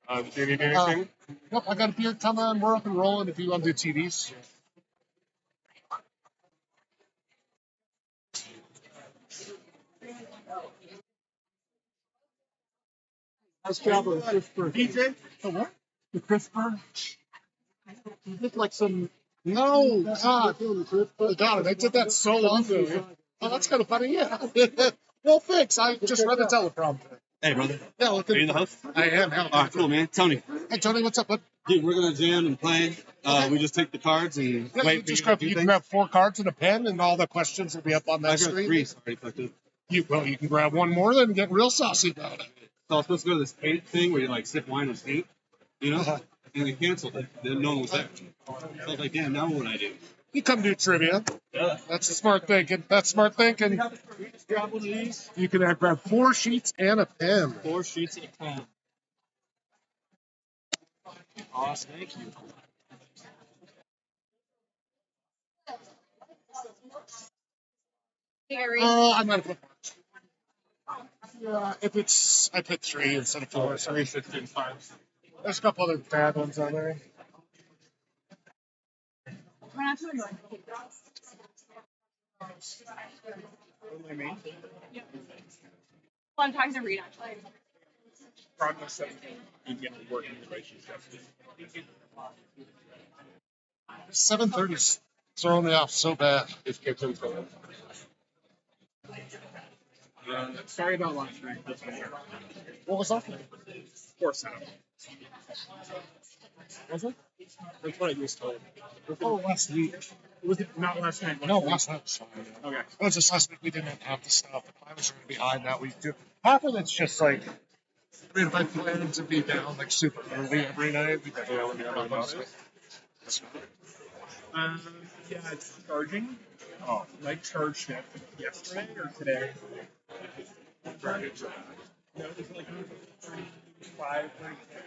Do you need anything? Nope, I got a beer coming. We're up and rolling if you want to do TVs. Nice job of CRISPR. DJ? The what? The CRISPR? You did like some. No, God. God, I did that so long ago. Oh, that's kind of funny, yeah. Well, thanks. I just read the teleprompter. Hey, brother. Yeah, Are you in the house? I am. All right, cool, man. Tony. Hey, Tony, what's up, bud? Dude, we're going to jam and play. We just take the cards and Yeah, wait. you can grab 4 cards and a pen, and all the questions will be up on that I got screen. 3 already collected. You can grab one more, then get real saucy about it. So I was supposed to go to this paint thing where you like sip wine and paint, you know? And they canceled it. Then no one was there. So I was like, damn, now what would I do? You come do trivia. Yeah. That's smart thinking. That's smart thinking. Just grab one of these. You can grab 4 sheets and a pen. 4 sheets and a pen. Awesome, thank you. I might have put if it's, I put 3 instead of 4. Sorry. There's a couple other bad ones on there. Well, I'm talking to Reed actually. Progress that you get working relationships. 7:30's throwing me off so bad. It gets into it. Sorry about last night. What was that? Poor setup. Was it? That's what I just told. Oh, last week. Was it not last night? No, last night was fine. Okay. It was just last week we didn't have the stuff. The planners are behind that week too. Half of it's just like, I mean, if I plan to be down like super early every night, we definitely would be on most of it. Yeah, it's charging. Oh, like charged it yesterday or today. No, it's like 35, 36.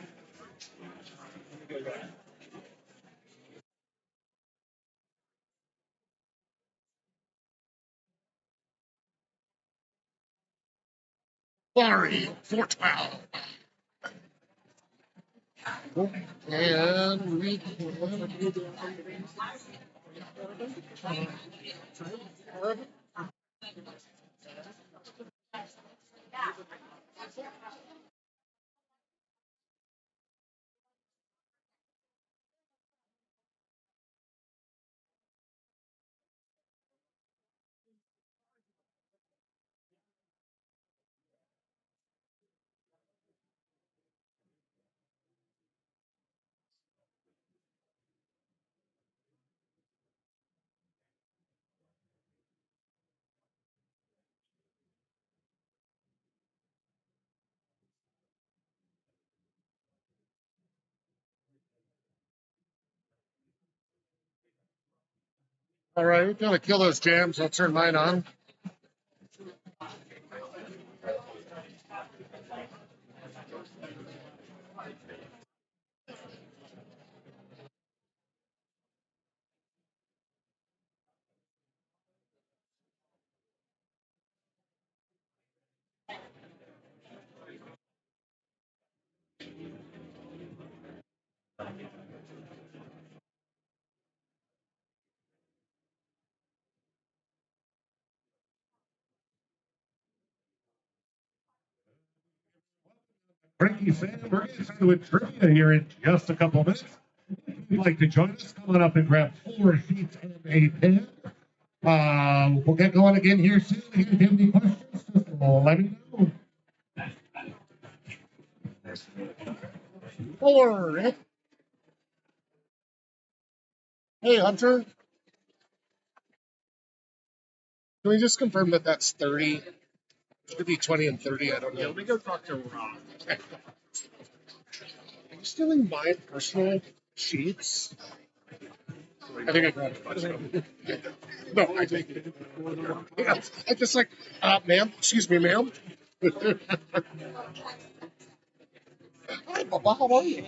Barry, 412. And we all right, we're gonna kill those jams. I'll turn mine on. Frankie Sam, we're getting started with trivia here in just a couple minutes. If you'd like to join us, come on up and grab 4 sheets and a pen. We'll get going again here soon. If you have any questions, just let me know. 4, Rick. Hey, Hunter. Can we just confirm that that's 30? It could be 20 and 30. I don't know. Yeah, let me go talk to Ron. Are you stealing my personal sheets? I think I grabbed a bunch of them. No, I think yeah, I just like, ma'am, excuse me, ma'am. Hi, Bubba, how are you?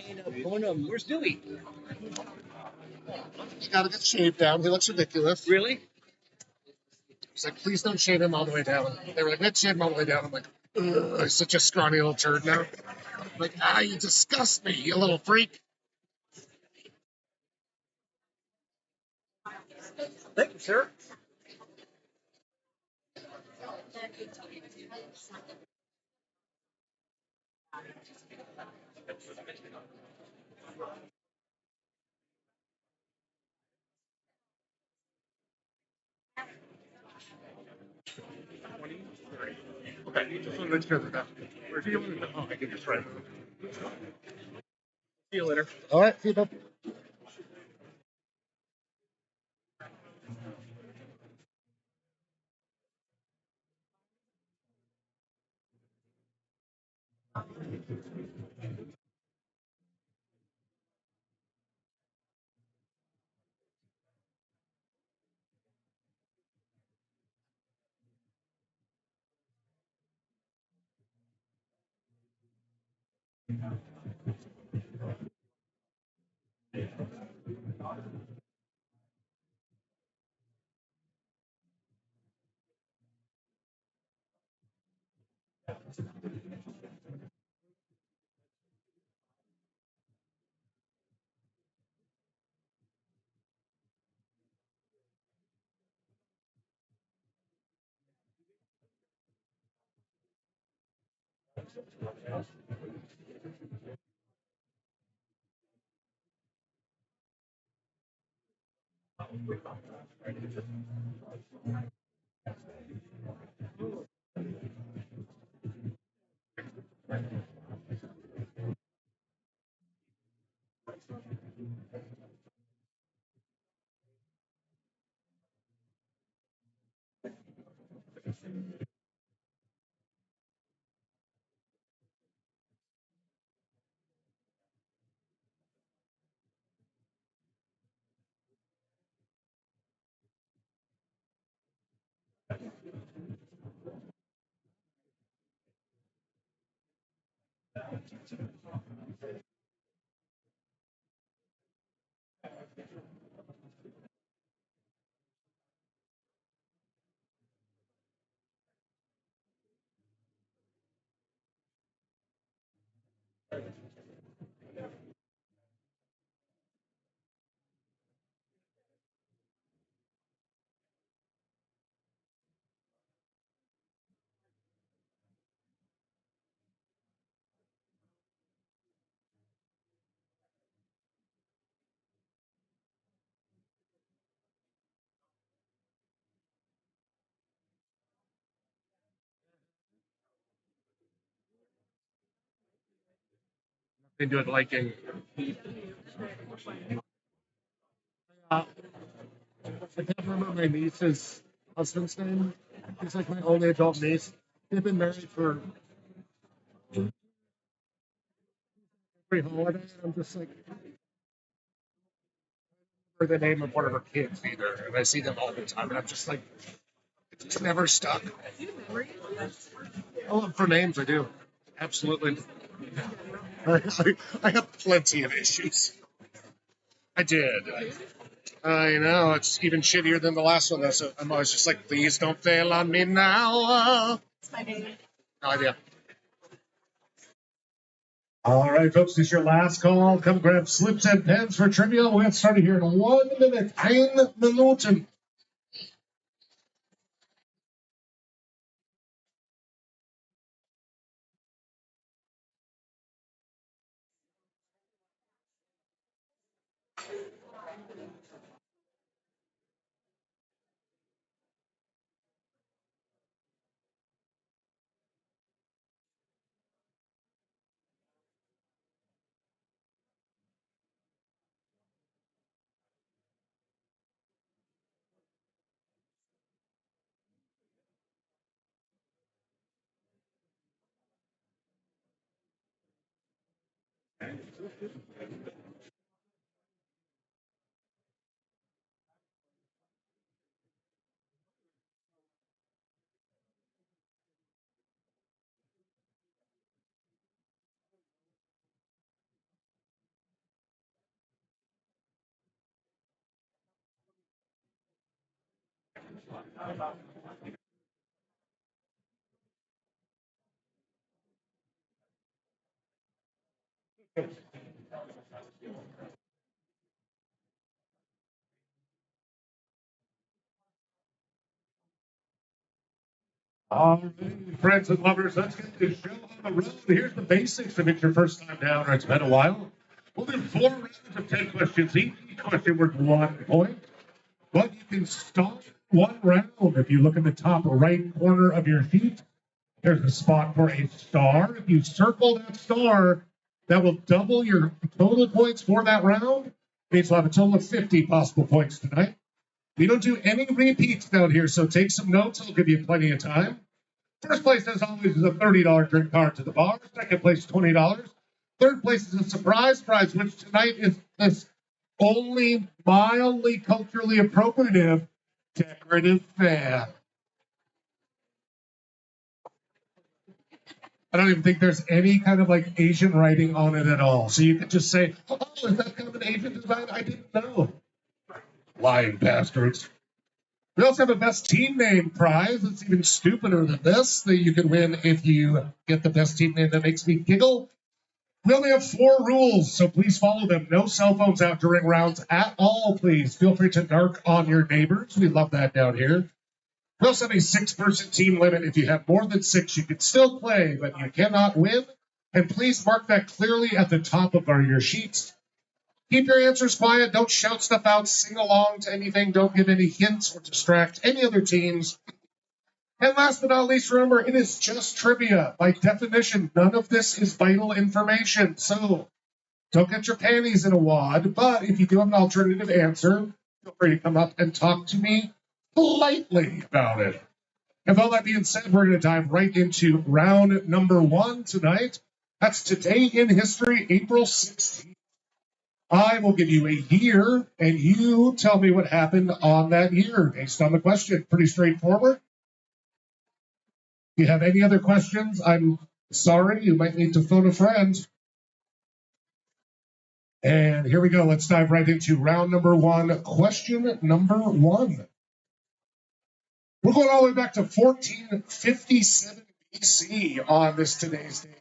Where's Dewey? He got to get shaved down. He looks ridiculous. Really? He's like, please don't shave him all the way down. They were like, let's shave him all the way down. I'm like, ugh, he's such a scrawny little turd now. Like, you disgust me, you little freak. Thank you, sir. Okay, just want to make sure that. Where's he going? Oh, I can just write. See you later. All right, see you, bud. Into it liking. I can't remember my niece's husband's name. He's like my only adult niece. They've been married for every holiday. And I'm just like, for the name of one of her kids either. And I see them all the time. And I'm just like, it's just never stuck. I love for names, I do. Absolutely. I have plenty of issues. I did. I know, it's even shittier than the last one, though. So I'm always just like, please don't fail on me now. It's my name. No idea. All right, folks, this is your last call. Come grab slips and pens for trivia. We'll get started here in 1 minute. 1 Minuten. All right, friends and lovers, let's get this show on the road. Here's the basics if it's your first time down or it's been a while. We'll do 4 rounds of 10 questions each. Each question worth 1 point. But you can start 1 round. If you look in the top right corner of your sheet, there's a spot for a star. If you circle that star, that will double your total points for that round. Means we'll have a total of 50 possible points tonight. We don't do any repeats down here, so take some notes. I'll give you plenty of time. First place, as always, is a $30 drink card to the bar. Second place, $20. Third place is a surprise prize, which tonight is this only mildly culturally appropriative decorative fan. I don't even think there's any kind of like Asian writing on it at all. So you could just say, oh, is that kind of an Asian design? I didn't know. Lying bastards. We also have a best team name prize. It's even stupider than this that you can win if you get the best team name that makes me giggle. We only have 4 rules, so please follow them. No cell phones out during rounds at all, please. Feel free to narc on your neighbors. We love that down here. We also have a 6-person team limit. If you have more than 6, you can still play, but you cannot win. And please mark that clearly at the top of your sheets. Keep your answers quiet. Don't shout stuff out. Sing along to anything. Don't give any hints or distract any other teams. And last but not least, remember, it is just trivia. By definition, none of this is vital information. So don't get your panties in a wad. But if you do have an alternative answer, feel free to come up and talk to me politely about it. And with all that being said, we're going to dive right into round number 1 tonight. That's Today in History, April 16th. I will give you a year, and you tell me what happened on that year based on the question. Pretty straightforward. If you have any other questions, I'm sorry. You might need to phone a friend. And here we go. Let's dive right into round number 1. Question number 1. We're going all the way back to 1457 BC on this today's date.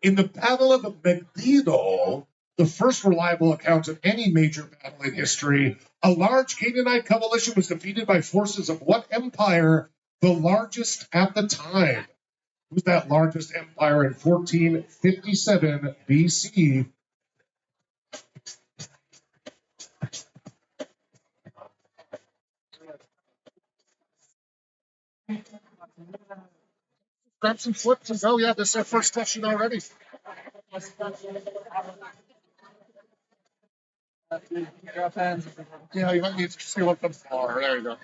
In the Battle of Megiddo, the first reliable account of any major battle in history, a large Canaanite coalition was defeated by forces of what empire, the largest at the time? Who's that largest empire in 1457 BC? Grab some flips and go. Yeah, this is our first question already. Yeah, you might need to see what comes far. There you go.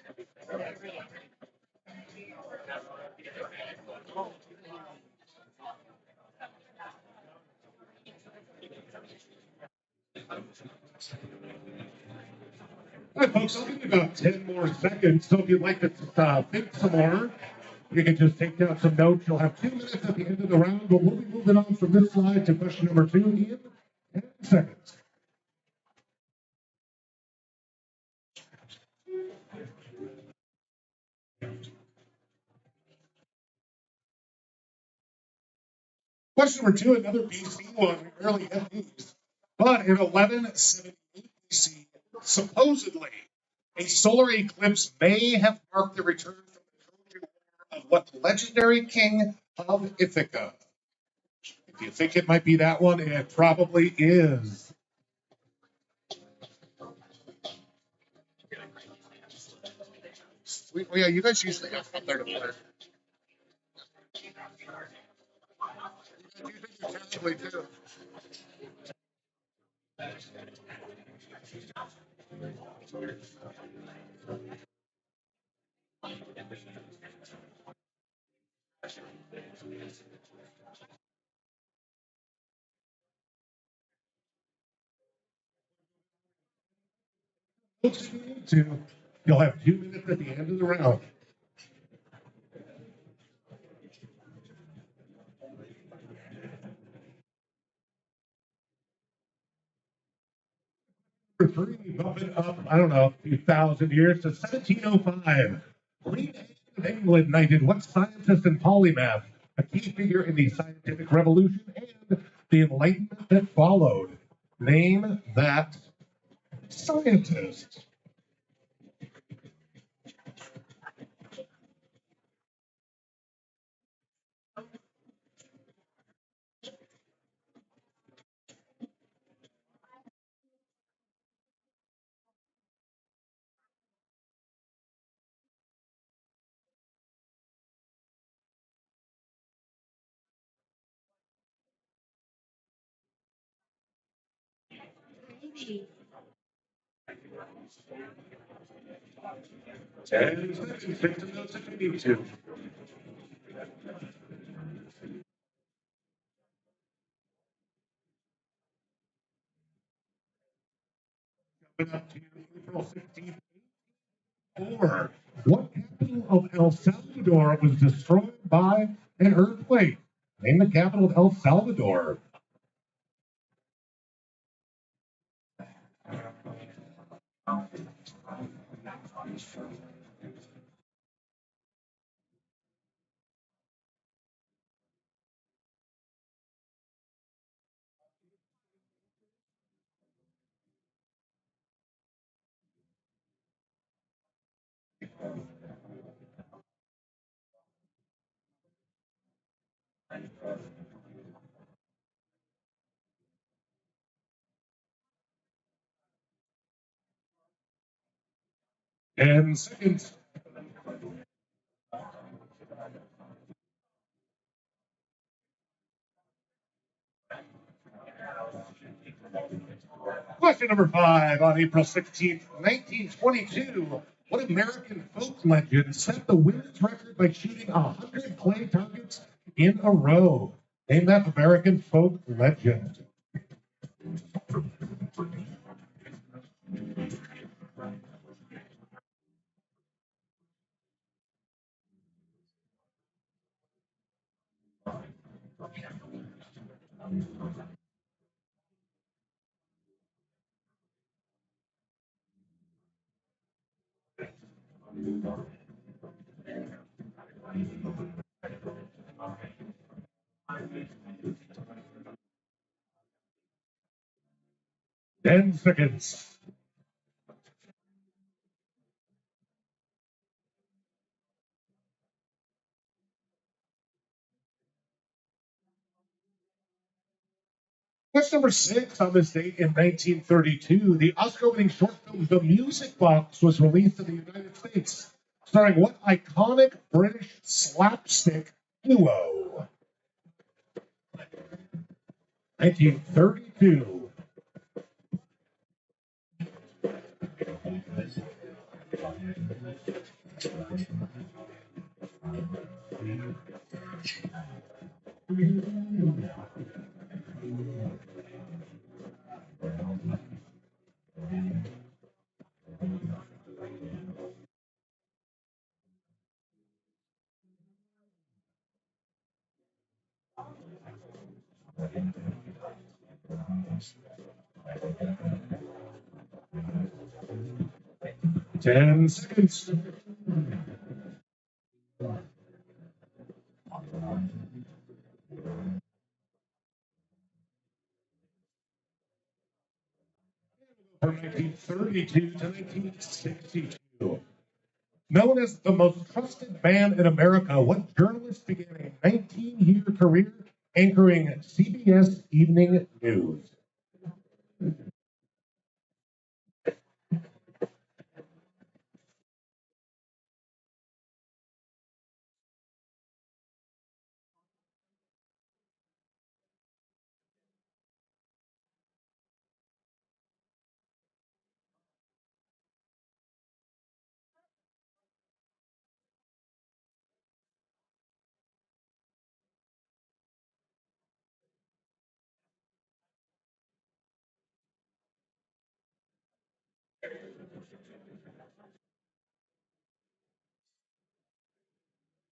All right, folks, I'll give you about 10 more seconds. So if you'd like to think some more, you can just take down some notes. You'll have 2 minutes at the end of the round, but we'll be moving on from this slide to question number 2 in 10 seconds. Question number 2, another BC one. We rarely have these. But in 1178 BC, supposedly, a solar eclipse may have marked the return from the Trojan War of what legendary king of Ithaca? If you think it might be that one, it probably is. Well, yeah, you guys usually have fun there to play. You usually do. You'll have 2 minutes at the end of the round. Number 3, bumping up, I don't know, a few thousand years to 1705. Queen Anne of England knighted what scientist and polymath, a key figure in the scientific revolution and the Enlightenment that followed. Name that scientist. And take the notes if you need to. Coming up to April 16th, or what capital of El Salvador was destroyed by an earthquake? Name the capital of El Salvador. And seconds. Question number 5. On April 16th, 1922, what American folk legend set the women's record by shooting 100 clay targets in a row? Name that American folk legend. Ten seconds. Question number 6. On this date in 1932, the Oscar-winning short film The Music Box was released in the United States, starring what iconic British slapstick duo? 1932. Ten seconds. From 1932 to 1962. Known as the most trusted man in America, what journalist began a 19-year career anchoring CBS Evening News?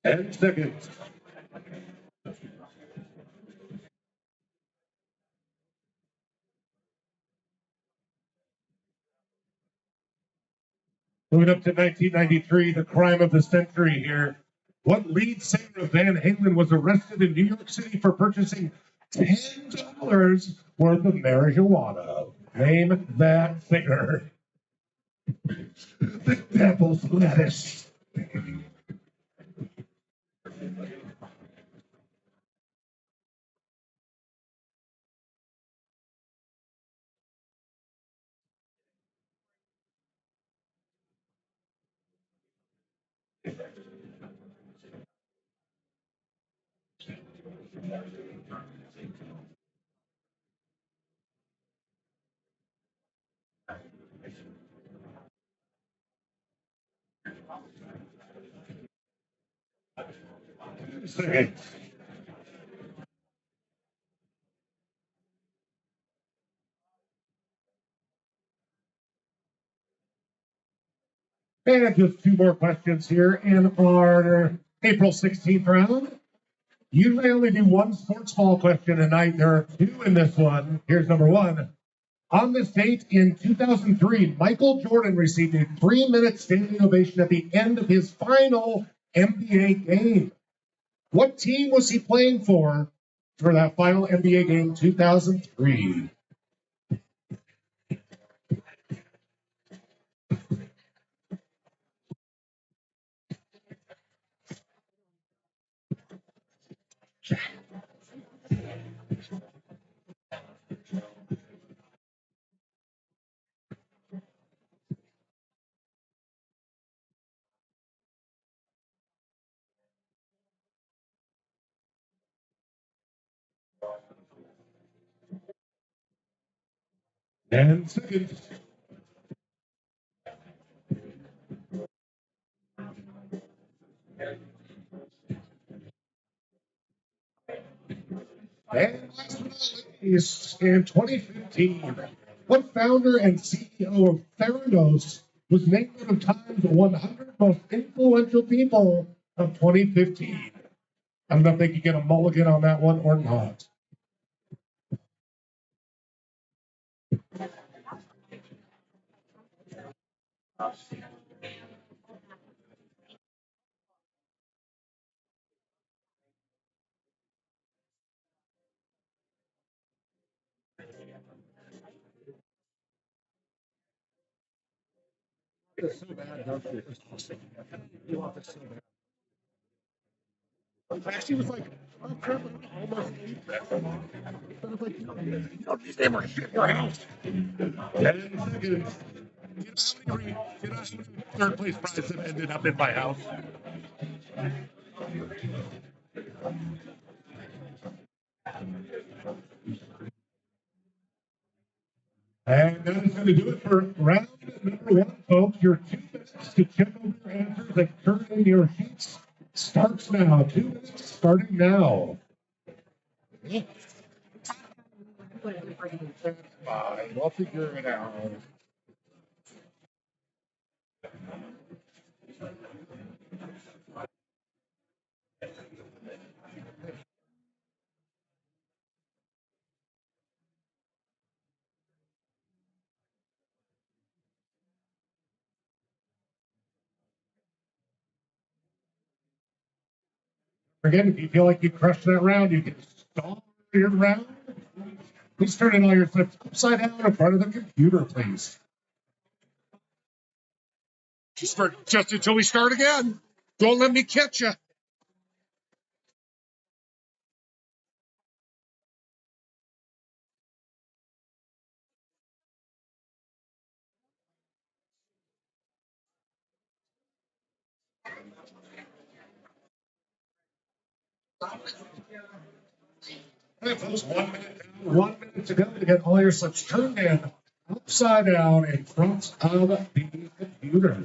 Ten seconds. Moving up to 1993, the crime of the century here. What lead singer of Van Halen was arrested in New York City for purchasing $10 worth of marijuana. Name that figure. The devil's lettuce. And just two more questions here in our April 16th round. Usually I only do one sports ball question a night. There are two in this one. Here's number one. On this date in 2003, Michael Jordan received a 3-minute standing ovation at the end of his final NBA game. What team was he playing for that final NBA game, 2003? And second. And last but not least, in 2015, what founder and CEO of Theranos was named one of Time's 100 most influential people of 2015? I don't know if they could get a mulligan on that one or not. It's so bad, don't you? You want this so bad. Actually, was like, oh, crap, I almost ate that. But I was like, you don't need to ever shit in your house. 10 seconds. You know how many third place prizes have ended up in my house? And that is going to do it for round number one, folks. Your 2 minutes to check over your answers and turn in your sheets starts now. 2 minutes starting now. That's fine. We'll figure it out. Again, if you feel like you crushed that round, you can stall your round. Please turn in all your flips upside down in front of the computer, please. Just until we start again. Don't let me catch you. Hey, folks, 1 minute down, 1 minute to go to get all your slips turned in upside down in front of the computer.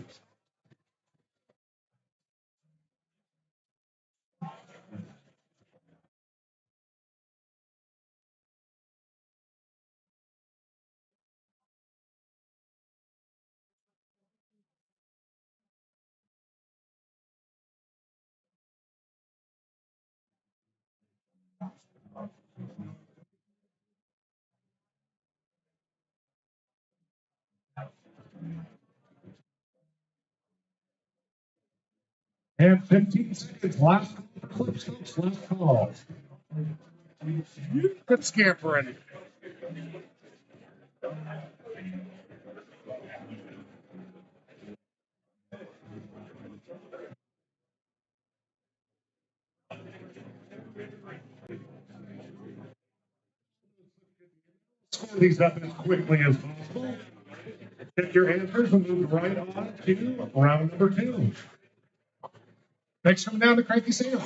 And 15 seconds. Last call for clips, folks. Last call. Quit scampering. Score these up as quickly as possible. Check your answers and move right on to round number 2. Thanks for coming down to Cranky Sam.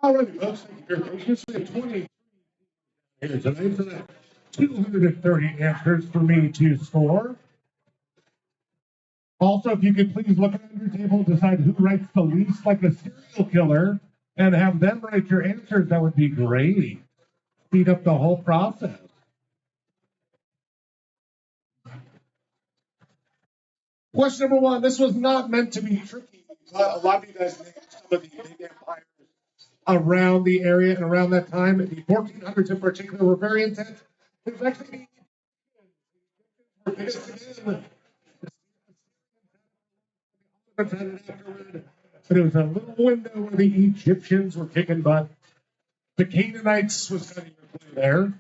All righty, folks. Thank you very much. We have 20 here tonight for that 230 answers for me to score. Also, if you could please look around your table, decide who writes the least like a serial killer, and have them write your answers, that would be great. Speed up the whole process. Question number one. This was not meant to be tricky. A lot of you guys named some of the big empires around the area and around that time. The 1400s in particular were very intense. It was actually but it was a little window where the Egyptians were kicking butt. The Canaanites was kind of your play there.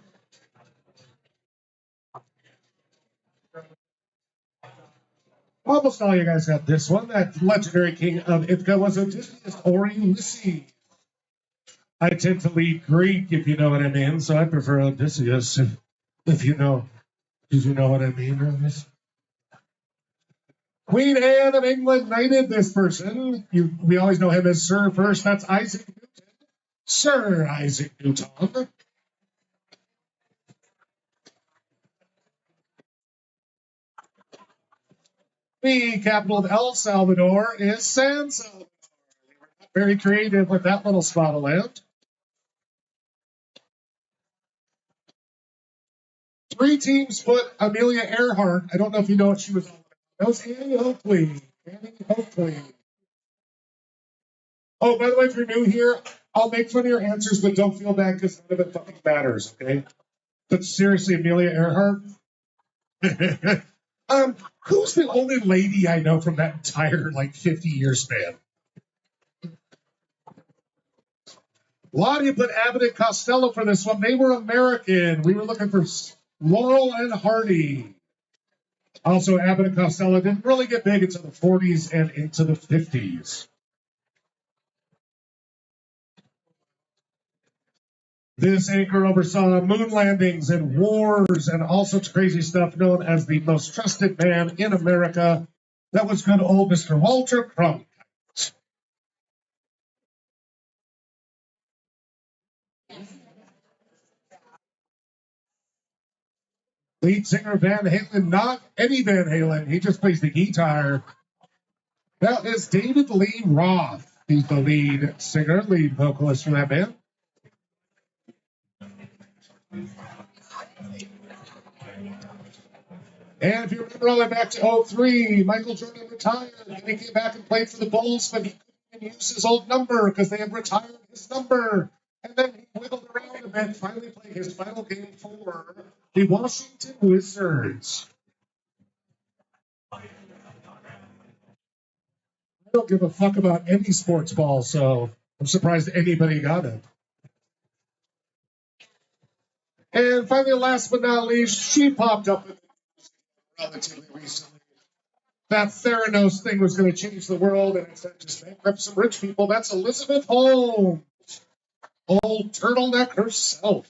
Almost all you guys got this one. That legendary king of Ithaca was Odysseus or Ulysses. I tend to lead Greek, if you know what I mean, so I prefer Odysseus, if you know. Did you know what I mean? Queen Anne of England knighted this person. We always know him as Sir first. That's Isaac Newton. Sir Isaac Newton. The capital of El Salvador is San Salvador. Very creative with that little spot of land. 3 teams put Amelia Earhart. I don't know if you know what she was on. That was Annie Oakley. Annie Oakley. Oh, by the way, if you're new here, I'll make fun of your answers, but don't feel bad because none of it fucking matters, okay? But seriously, Amelia Earhart? Who's the only lady I know from that entire, 50-year span? A lot of you put Abbott and Costello for this one. They were American. We were looking for Laurel and Hardy. Also, Abbott and Costello didn't really get big until the 40s and into the 50s. This anchor oversaw moon landings and wars and all such crazy stuff, known as the most trusted man in America. That was good old Mr. Walter Cronkite. Lead singer Van Halen, not Eddie Van Halen. He just plays the guitar. That is David Lee Roth. He's the lead singer, lead vocalist for that band. And if you remember all the way back to 2003, Michael Jordan retired. And he came back and played for the Bulls, but he couldn't use his old number because they had retired his number. And then he wiggled around a bit, finally playing his final game for the Washington Wizards. I don't give a fuck about any sports ball, so I'm surprised anybody got it. And finally, last but not least, she popped up relatively recently. That Theranos thing was going to change the world, and instead just bankrupt some rich people. That's Elizabeth Holmes, old turtleneck herself.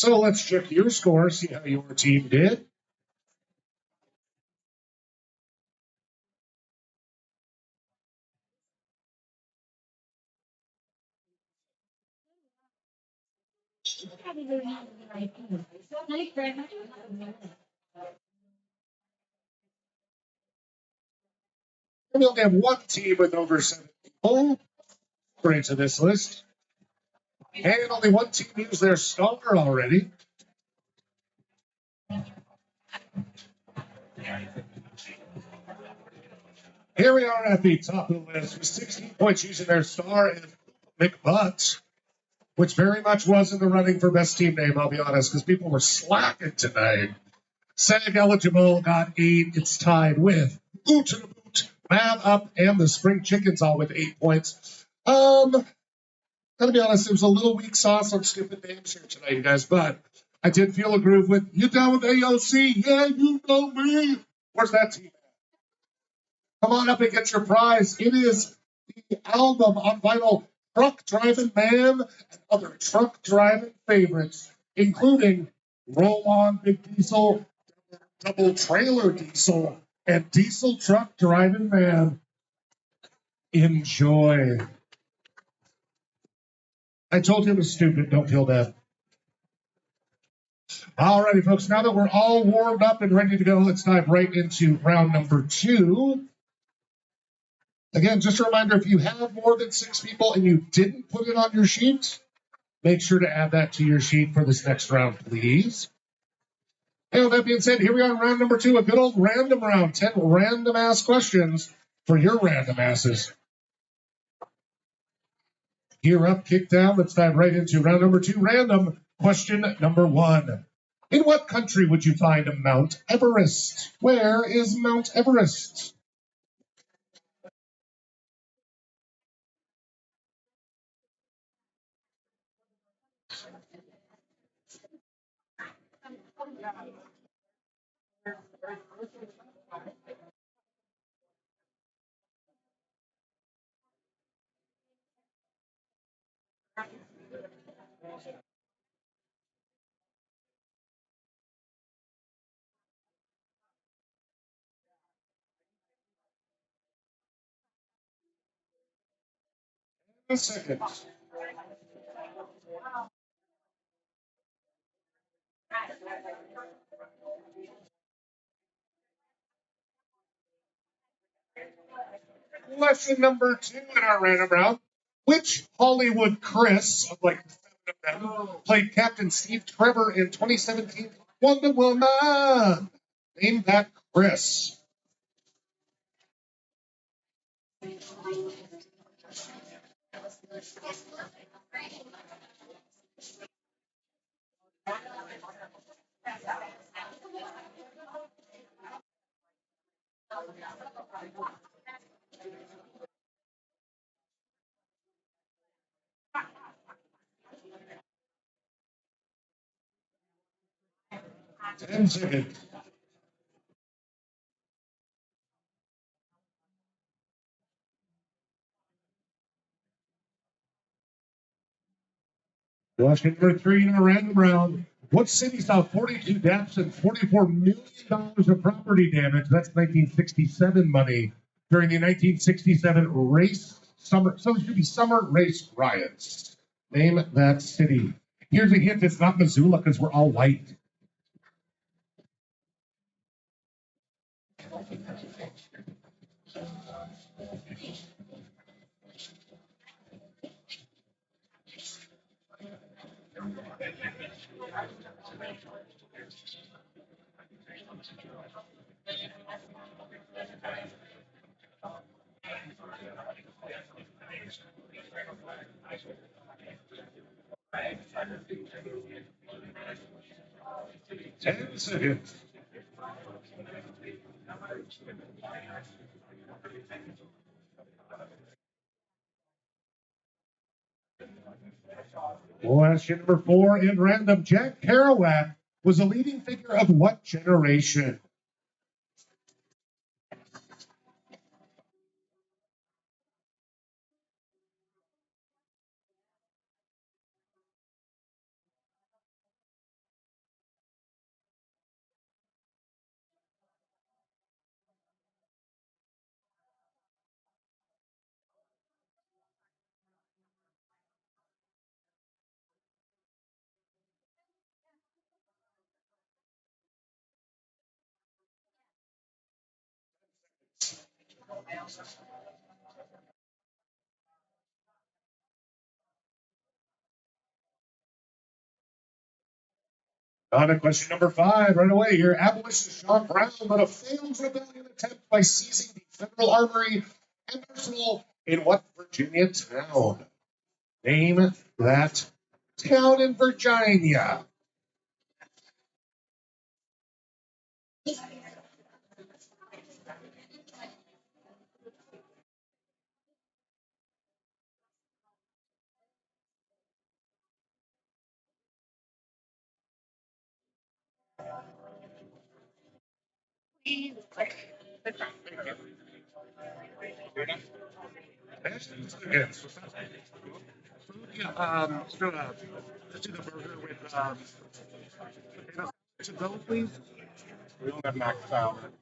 So let's check your score, see how your team did. And we only have one team with over 7 people according to this list. And only one team used their star already. Here we are at the top of the list with 16 points using their star and McButt, which very much was in the running for best team name, I'll be honest, because people were slacking tonight. SAG eligible got 8. It's tied with Boot to the Boot, Mad Up, and the Spring Chickens all with 8 points. Gotta be honest, it was a little weak sauce on stupid names here tonight, you guys, but I did feel a groove with you down with AOC. Yeah, you know me. Where's that team? Come on up and get your prize. It is the album on vinyl, Truck Driving Man, and other truck driving favorites, including Roll On Big Diesel, Double Trailer Diesel, and Diesel Truck Driving Man. Enjoy. I told you it was stupid. Don't feel bad. Alrighty, folks. Now that we're all warmed up and ready to go, let's dive right into round number 2. Again, just a reminder, if you have more than 6 people and you didn't put it on your sheet, make sure to add that to your sheet for this next round, please. And with that being said, here we are in round number 2, a good old random round. 10 random ass questions for your random asses. Gear up, kick down. Let's dive right into round number 2, random question number 1. In what country would you find Mount Everest? Where is Mount Everest? A second. Question number 2 in our random round. Which Hollywood Chris, of like 7 of them, played Captain Steve Trevor in 2017 Wonder Woman? Name that Chris. Ten seconds. Question number 3 in our random round. What city saw 42 deaths and $44 million of property damage? That's 1967 money during the 1967 summer race riots. Name that city. Here's a hint: it's not Missoula because we're all white. Ten seconds. Question number 4 in random. Jack Kerouac was a leading figure of what generation? On to question number 5 right away here. Abolitionist John Brown led a failed rebellion attempt by seizing the federal armory and arsenal in what Virginia town? Name that town in Virginia. Let's do the burger with potato those, please. We don't have mac salad.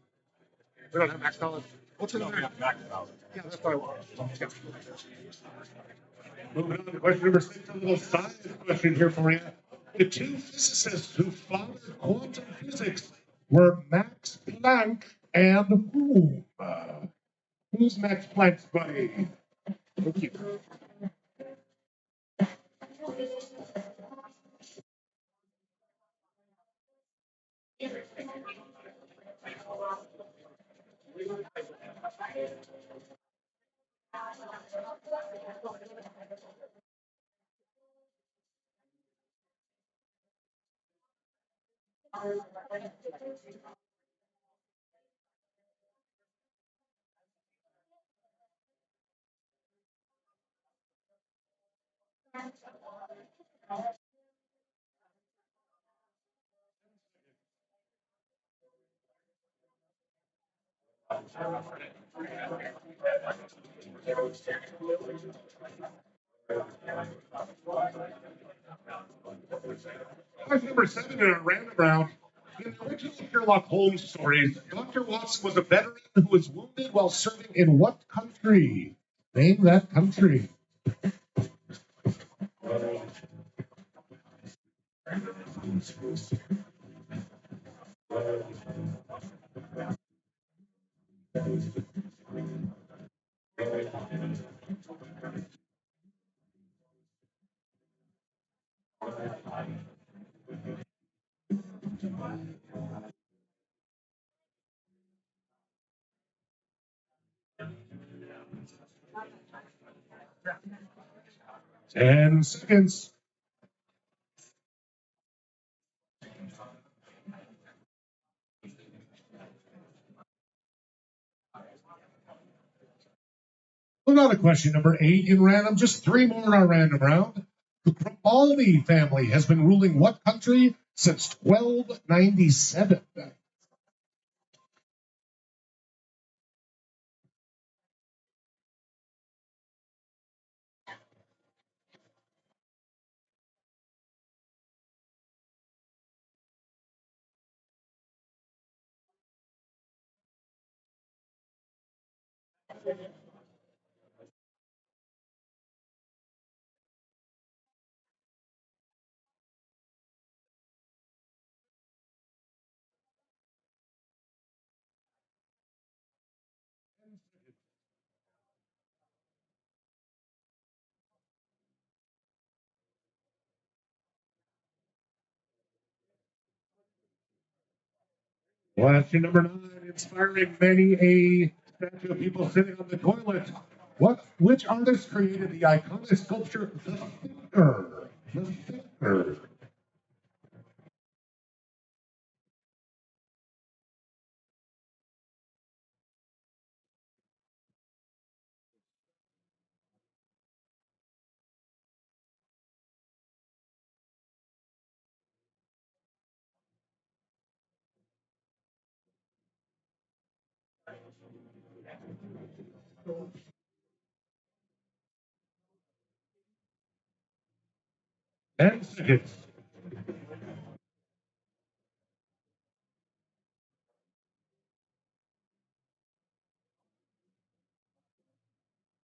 We don't have mac salad. What's in there? We have mac salad. Yeah, that's what I want. Yeah. Moving on to question number 6, a little science question here for you. The 2 physicists who fathered quantum physics were Max Planck and whom? Who's Max Planck's buddy? Thank you. Question number 7 in a random round. In the original Sherlock Holmes stories, Dr. Watson was a veteran who was wounded while serving in what country? Name that country. Ten seconds. Another question number 8 in random, just 3 more in our random round. The Grimaldi family has been ruling what country since 1297? Question number 9, inspiring many a statue of people sitting on the toilet. Which artist created the iconic sculpture The Thinker? The Thinker. And seconds.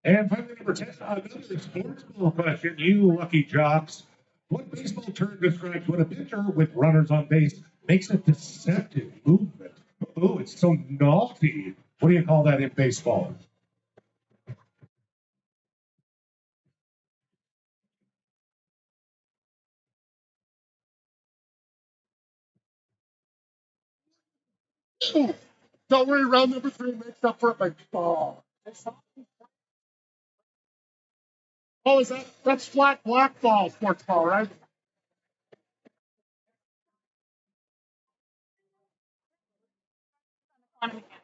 And finally, number 10, another sports ball question. You lucky jocks. What baseball term describes when a pitcher with runners on base makes a deceptive movement? Oh, it's so naughty. What do you call that in baseball? Ooh, don't worry, round number 3 makes up for it by ball. Oh, is that's flat black ball, sports ball, right? Quantum mechanics.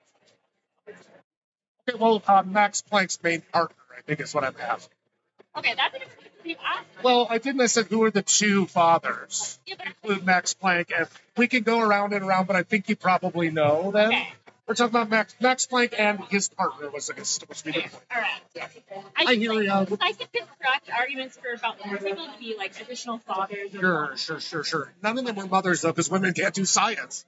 Okay, well, Max Planck's main partner, I think is what I'm asking. Okay, that's a good question. You asked. Well, I didn't. I said who are the 2 fathers? Yeah, but Include Max Planck, and we can go around and around, but I think you probably know them. okay. We're talking about Max Planck and his partner was supposed to be the point. All right. Yeah. I hear think, you. I think there's correct arguments for about more people to be like additional fathers. Sure. None of them were mothers, though, because women can't do science.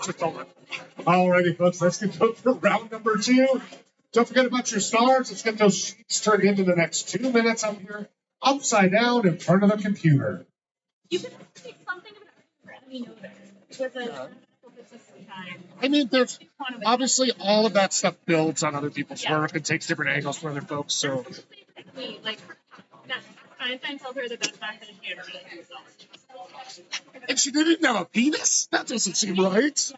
Just don't let them. Alrighty, folks, let's get to round number 2. Don't forget about your stars. Let's get those sheets turned into the next 2 minutes up here, upside down in front of the computer. You could take something of an enemy notice with a system time. I mean, there's Quantum obviously all of that stuff builds on other people's Yeah. work and takes different angles from other folks. So, Like that Einstein tells her the best mathematician ever. and she didn't have a penis. That doesn't seem right.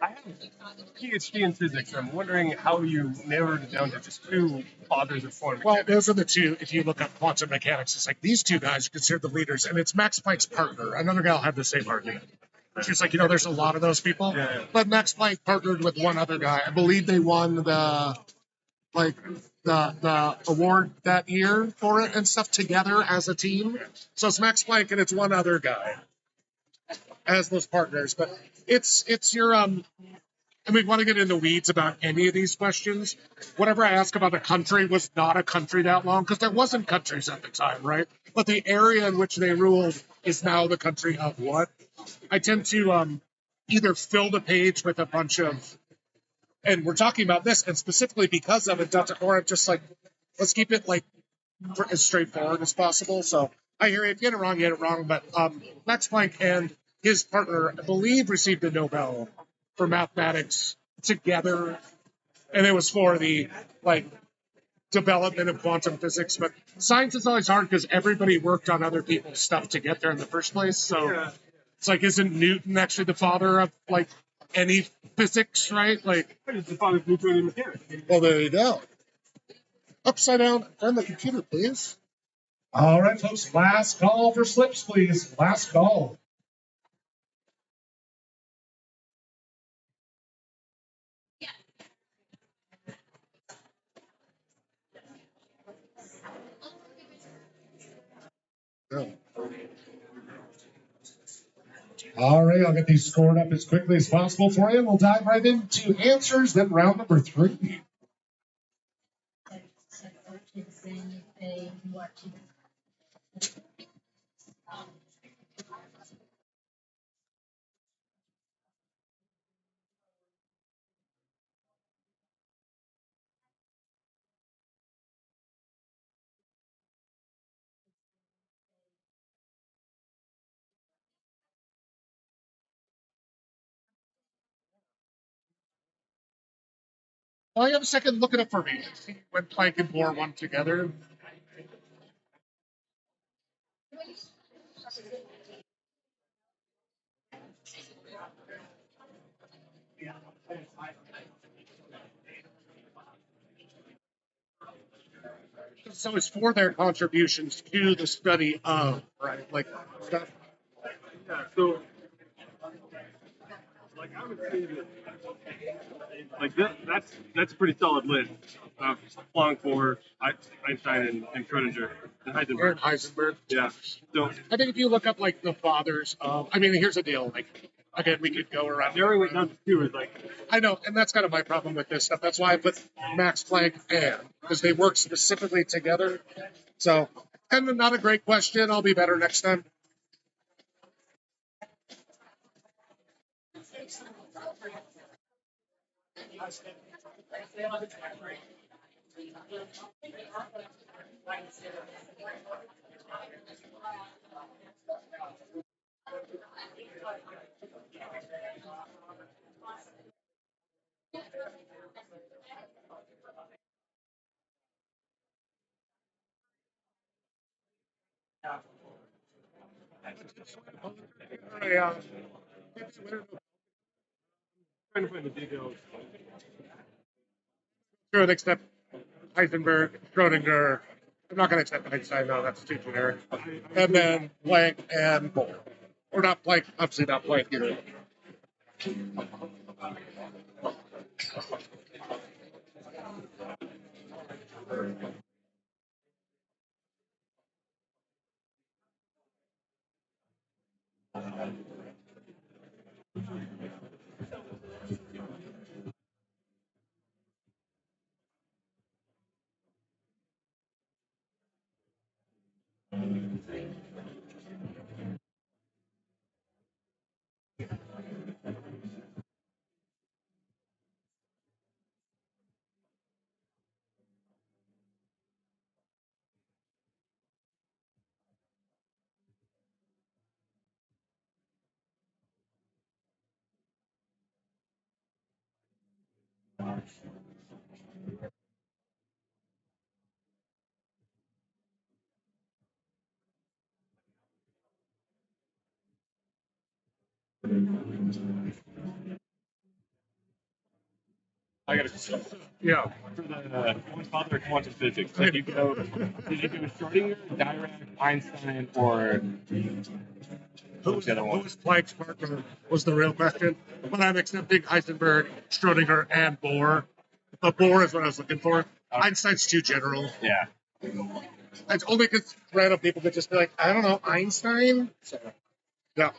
I have a PhD in physics. I'm wondering how you narrowed it down to just 2 fathers of quantum Well, mechanics. those are the 2. If you look up quantum mechanics, it's like these 2 guys are considered the leaders, and it's Max Planck's partner. Another gal had the same argument. She's like, there's a lot of those people, Yeah. but Max Planck partnered with one other guy. I believe they won the award that year for it and stuff together as a team. So it's Max Planck and it's one other guy as those partners. But it's your and we want to get into weeds about any of these questions. Whatever I ask about a country was not a country that long because there wasn't countries at the time, right? But the area in which they ruled is now the country of what? I tend to either fill the page with a bunch of, and we're talking about this, and specifically because of it, or just like, let's keep it like as straightforward as possible. So I hear you. If you get it wrong. But Max Planck and his partner, I believe, received a Nobel for mathematics together, and it was for the development of quantum physics. But science is always hard because everybody worked on other people's stuff to get there in the first place. So Yeah. it's like, isn't Newton actually the father of any physics, right? It's the father of Newtonian mechanics. Well, there you go. Upside down on the computer, please. All right, folks, last call for slips, please. Last call. All right, I'll get these scored up as quickly as possible for you. We'll dive right into answers, then round number 3. Oh, you have a second? Look it up for me. When Planck and Bohr won together. So it's for their contributions to the study of, right? Stuff. Yeah, so I would say that that's a pretty solid list. Planck, Bohr, Einstein, and Schrödinger, and Heisenberg. And Heisenberg. Yeah. So I think if you look up the fathers of, here's the deal. Again, we could go around. narrowing it down to 2 is I know, and that's kind of my problem with this stuff. That's why I put Max Planck and, because they work specifically together. So, kind of not a great question. I'll be better next time. Trying to find the details. Sure, except Heisenberg, Schrodinger. I'm not going to accept Einstein, no, that's too generic. And then Planck and Bohr. Or not Planck, obviously not Planck either. I got to Yeah. for the one father of quantum physics. Did you go Schrodinger, Dirac, Einstein, or Who was Planck's partner was the real question. But I'm accepting Heisenberg, Schrodinger, and Bohr. But Bohr is what I was looking for. Einstein's too general. yeah? It's only because random people could just be like, I don't know, Einstein? So, yeah.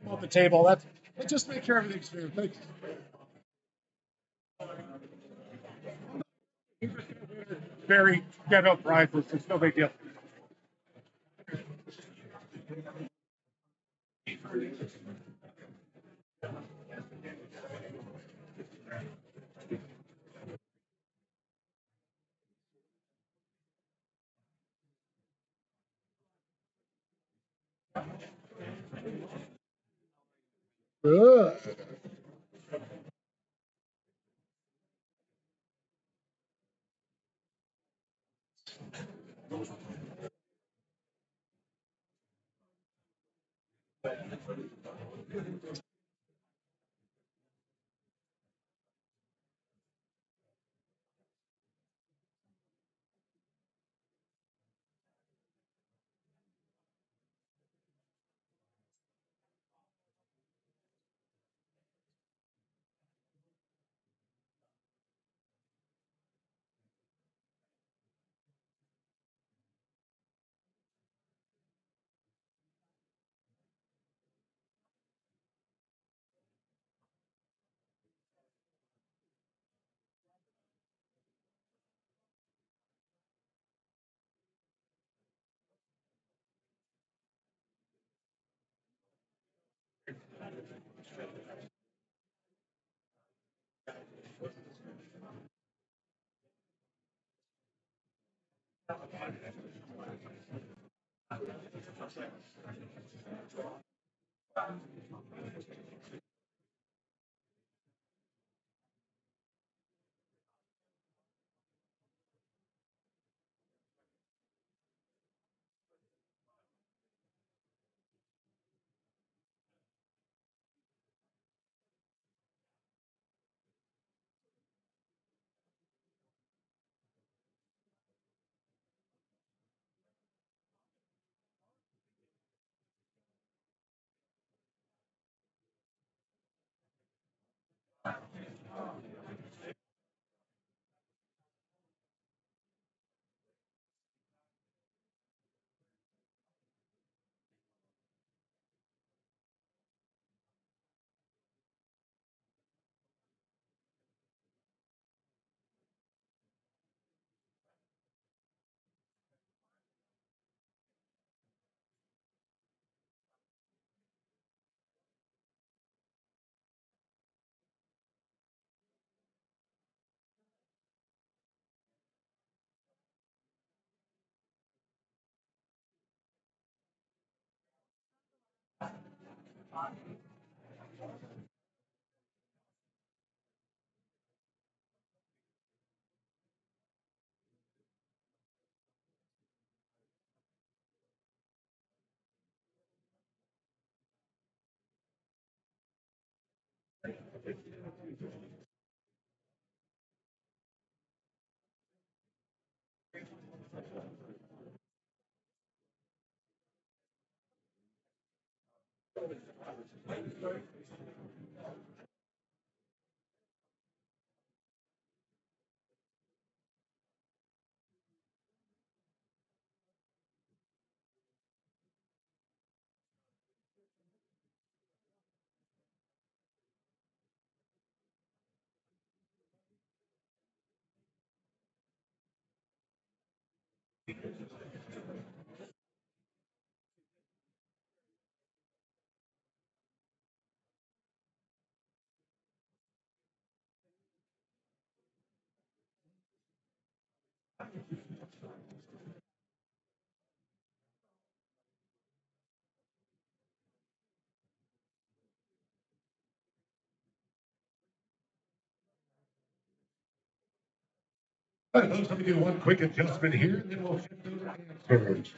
Off the table. Let's just make sure everything's fair. Thanks. Very ghetto prizes. It's no big deal. Good. All right, folks, let me do one quick adjustment here, and then we'll shift over to answers.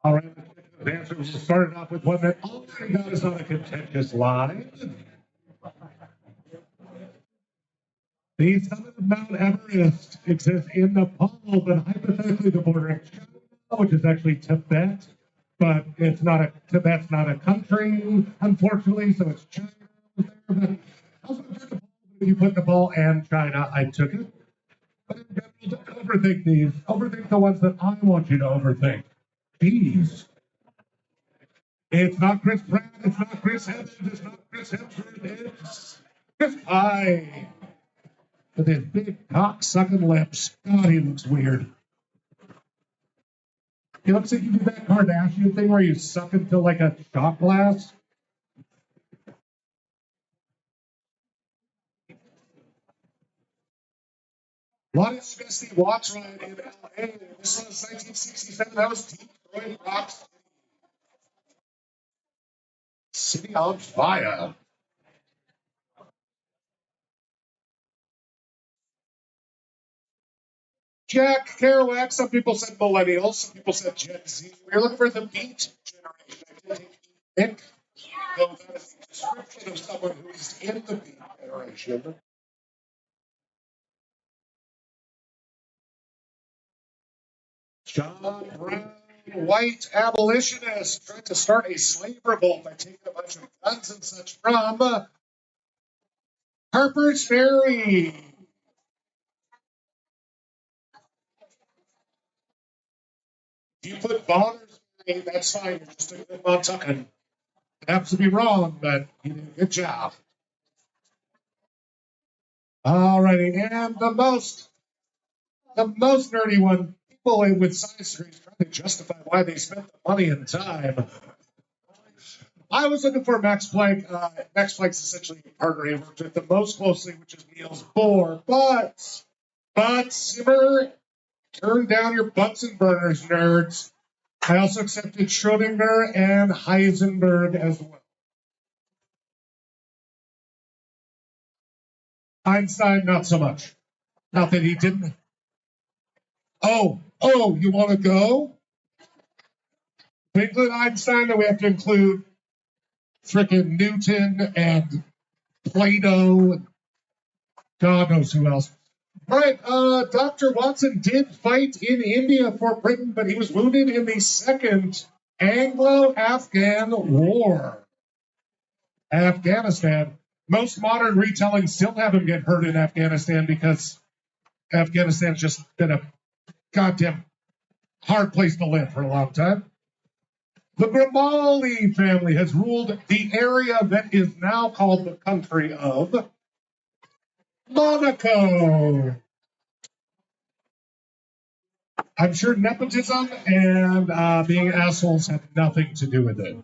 All right, the answers. We'll start it off with one that already got us on a contentious line. The summit of Mount Everest exists in Nepal, but hypothetically the border of China, which is actually Tibet, but it's not a Tibet's not a country, unfortunately, so it's China there. But also Nepal, if you put Nepal and China, I took it. But in general, don't overthink these. Overthink the ones that I want you to overthink. Jeez. It's not Chris Pratt, it's not Chris Evans, it's not Chris Hemsworth, it's Chris Pine. With his big cock sucking lips. God, he looks weird. He looks like you do that Kardashian thing where you suck into like a shot glass. Lonnie Smithy Watts ride in LA. This was 1967. That was Detroit Rock City on fire. Jack Kerouac. Some people said millennials. Some people said Gen Z. We're looking for the Beat generation. I did take Nick, though that is the description of someone who is in the Beat generation. John Brown, white abolitionist, tried to start a slave revolt by taking a bunch of guns and such from Harper's Ferry. If you put Bonner's Ferry, that's fine. You're just a good Montuckan. It happens to be wrong, but you did a good job. All righty, and the most nerdy one. People with science degrees trying to justify why they spent the money and time. I was looking for Max Planck. Max Planck's essentially a partner he worked with the most closely, which is Niels Bohr. But simmer, turn down your Bunsen burners, nerds. I also accepted Schrodinger and Heisenberg as well. Einstein, not so much. Not that he didn't. Oh, you want to go? We include Einstein, then we have to include frickin' Newton and Plato, and God knows who else. All right, Dr. Watson did fight in India for Britain, but he was wounded in the Second Anglo-Afghan War. Afghanistan. Most modern retellings still have him get hurt in Afghanistan because Afghanistan's just been a goddamn hard place to live for a long time. The Grimaldi family has ruled the area that is now called the country of Monaco. I'm sure nepotism and being assholes have nothing to do with it.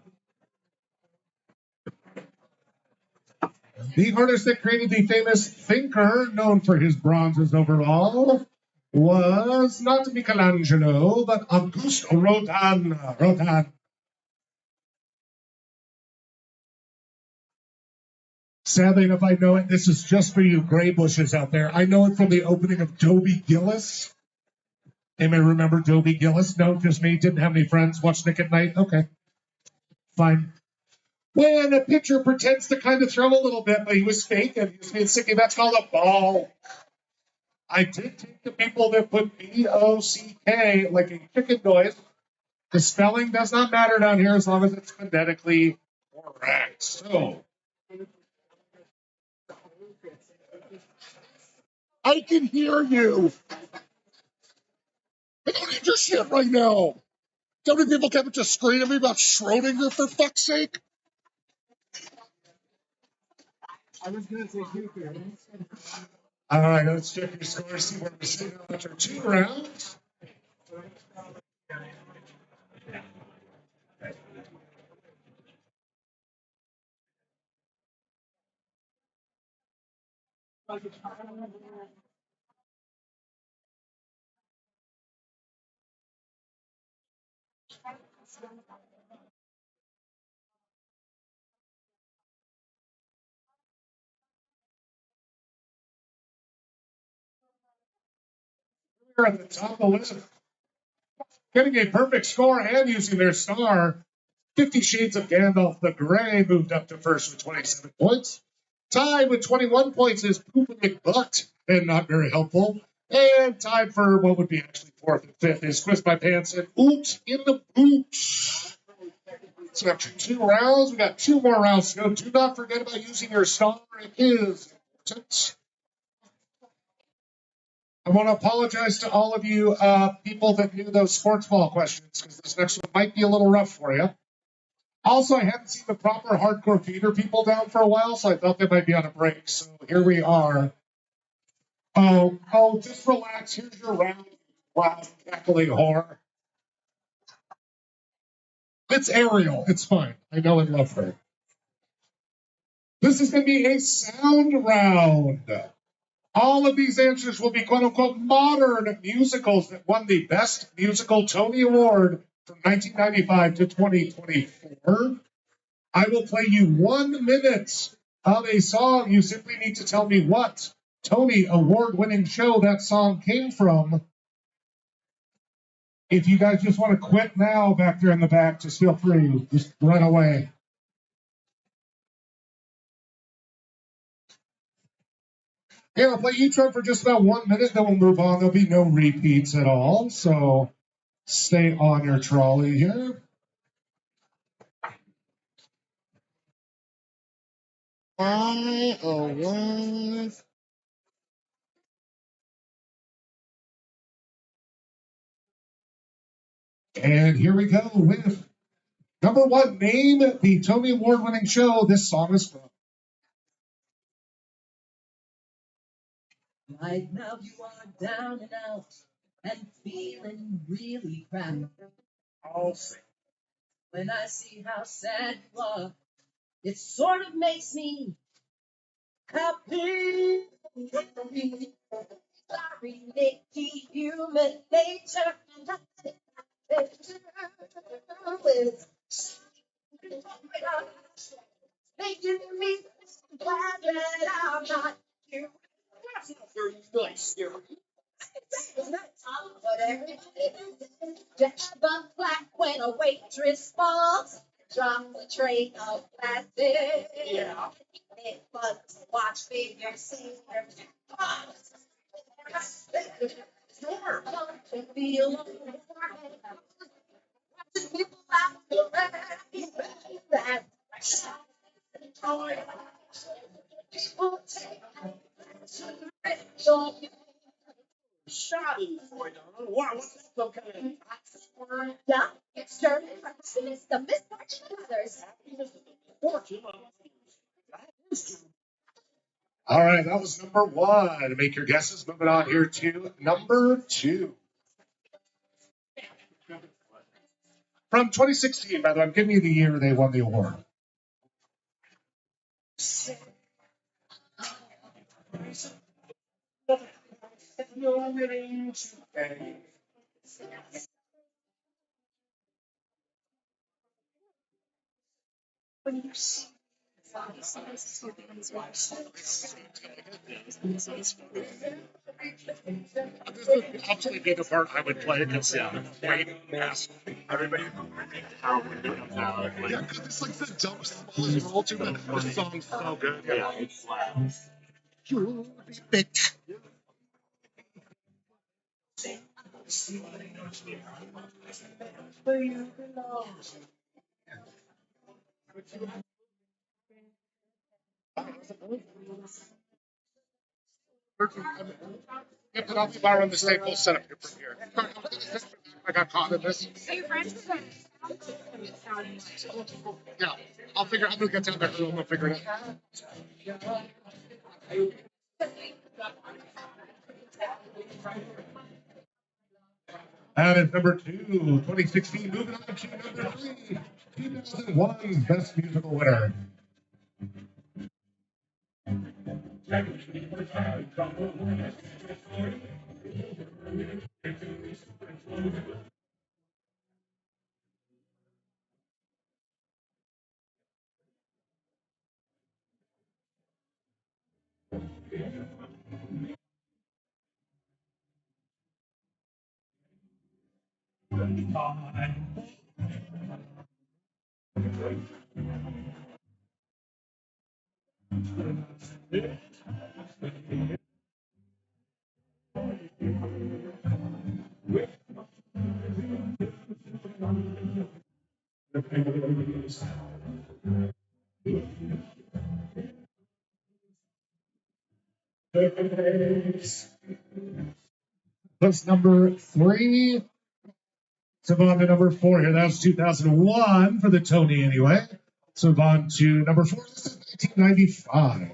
The artist that created the famous Thinker, known for his bronzes overall, was not Michelangelo, but Auguste Rodin. Sadly enough, I know it. This is just for you gray bushes out there. I know it from the opening of Toby Gillis. Anybody remember Dobie Gillis? No, just me. Didn't have any friends. Watched Nick at Night. Okay, fine. When a pitcher pretends to kind of throw a little bit, but he was fake and he was being sicky, that's called a ball. I did take the people that put B-O-C-K like a chicken noise. The spelling does not matter down here as long as it's phonetically correct. So, I can hear you. I don't need your shit right now. How many people kept just screaming at me about Schrodinger for fuck's sake? all right, let's check your scores, see where we're sitting after 2 rounds. We're at the top of the list, getting a perfect score and using their star. 50 Shades of Gandalf the Grey moved up to first with 27 points. Tied with 21 points is Poopin' McButt, and not very helpful. And tied for what would be actually fourth and fifth is Twist My Pants and Oot in the Boot. So after 2 rounds, we got 2 more rounds to go. Do not forget about using your star. It is important. I want to apologize to all of you people that knew those sports ball questions, because this next one might be a little rough for you. Also, I hadn't seen the proper hardcore theater people down for a while, so I thought they might be on a break. So here we are. Oh, just relax. Here's your round, loud, cackling whore. It's Ariel. It's fine. I know and love her. This is going to be a sound round. All of these answers will be quote-unquote modern musicals that won the Best Musical Tony Award from 1995 to 2024. I will play you 1 minute of a song. You simply need to tell me what Tony Award-winning show that song came from. If you guys just want to quit now back there in the back, just feel free. Just run away. Yeah, I'll play each one for just about 1 minute, then we'll move on. There'll be no repeats at all, so stay on your trolley here. I alive. And here we go with number 1. Name the Tony Award-winning show this song is from. Right now you are down and out and feeling really proud. When I see how sad you are, it sort of makes me happy. Sorry, Nicky, human nature. Making me glad that I'm not you. But everybody jab a clap when a waitress falls. Drop the tray of plastic. Yeah. It was watch figure singer. To feel people out that Shoddy for you. Wow, what's that some kind of yeah, it's German it's the misfortune others. fortune? All right, that was number 1. Make your guesses. Moving on here to number 2. From 2016, by the way, I'm giving you the year they won the award. This would absolutely be the part I would play because wait past. Everybody how when it comes out. Like, Yeah, because it's like the dumbest, smallest roll to it. The song's so good. yeah, it slaps. You'll be picked. Where you belong. If I'll be borrowing the same full setup here from here. I got caught in this. So your friends are going to sound Yeah, I'm gonna get down there and I'm gonna figure it out. That is number 2, 2016. Moving on to number 3, 2001 Best Musical Winner. That's number 3. So move on to number 4 here. That was 2001 for the Tony anyway. So move on to number 4. This is 1995.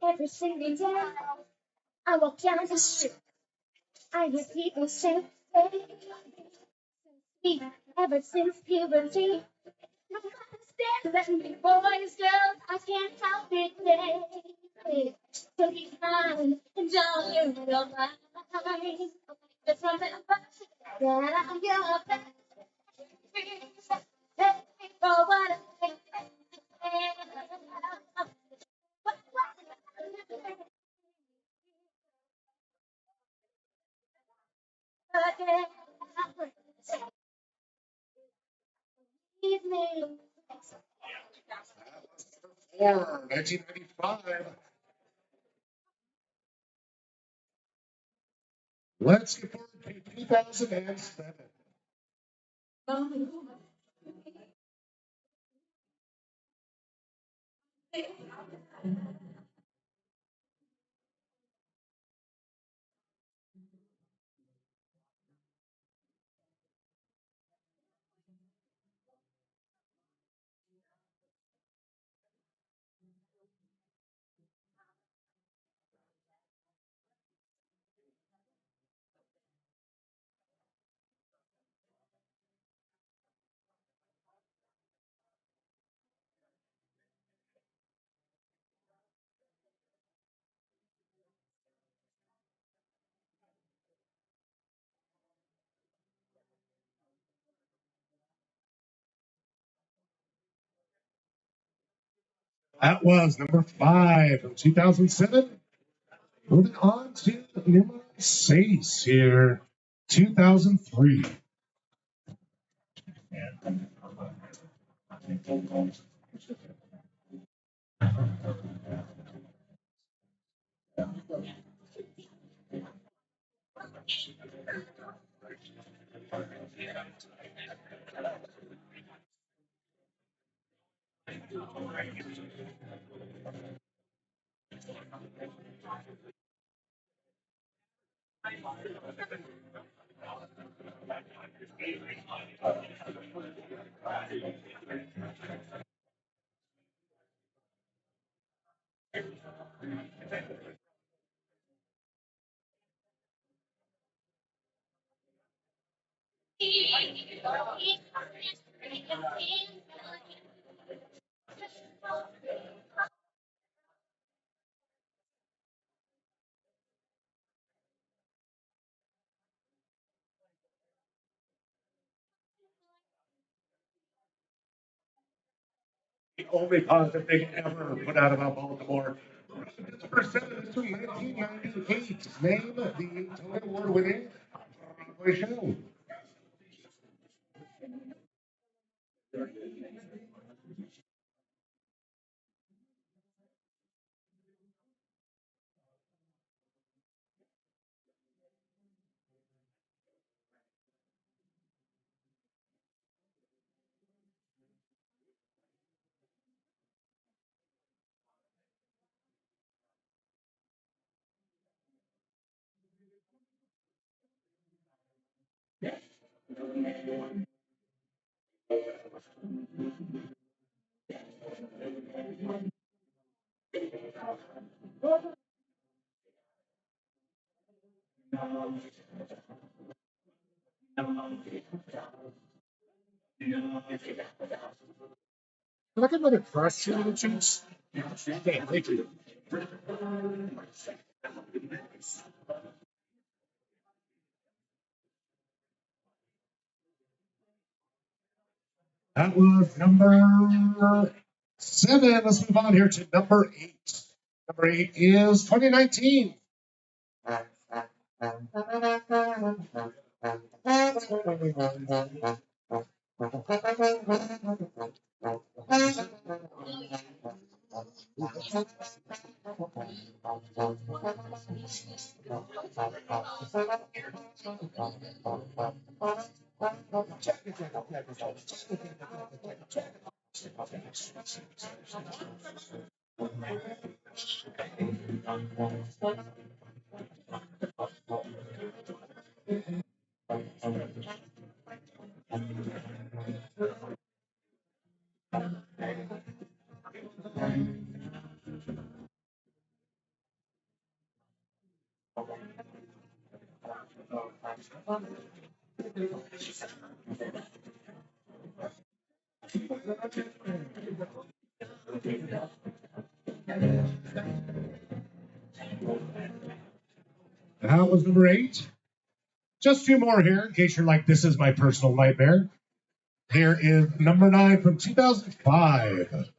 Every single day, I walk down the street. I hear people say, hey, ever since puberty. Let me boys, girls, I can't help it, baby. So be kind and don't lose your mind. Just remember that I'm your best friend. Hey, for what I think. Evening. 4, 1995. Let's get forward to 2007. That was number 5 from 2007. Moving on to number 6 here, 2003. only positive thing ever put out about Baltimore. Number 7 is from 1998. Name the Tony Award-winning Broadway show. Can I get another crust here, little cheese? Okay, thank you. That was number 7. Let's move on here to number 8. Number 8 is 2019. That was number 8. Just 2 more here, in case you're like, this is my personal nightmare. Here is number 9 from 2005.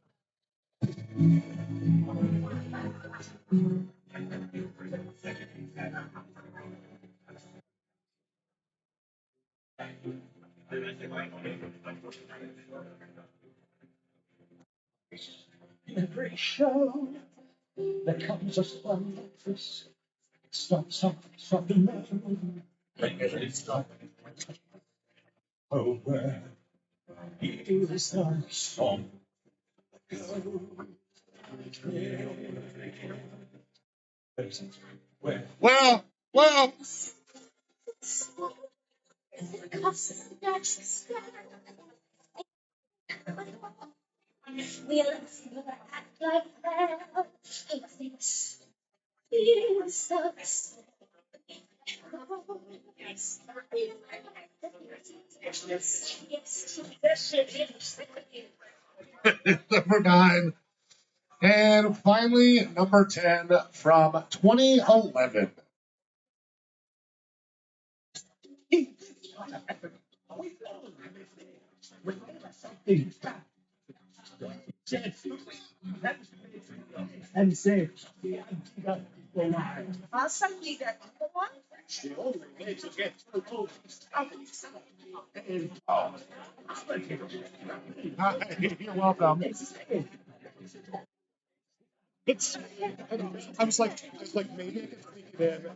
Every show that comes us from this something. Oh, where is the song? Well, number 9. And finally, number 10 from 2011. And say, You're welcome. it's, I was like, maybe I could sneak it in.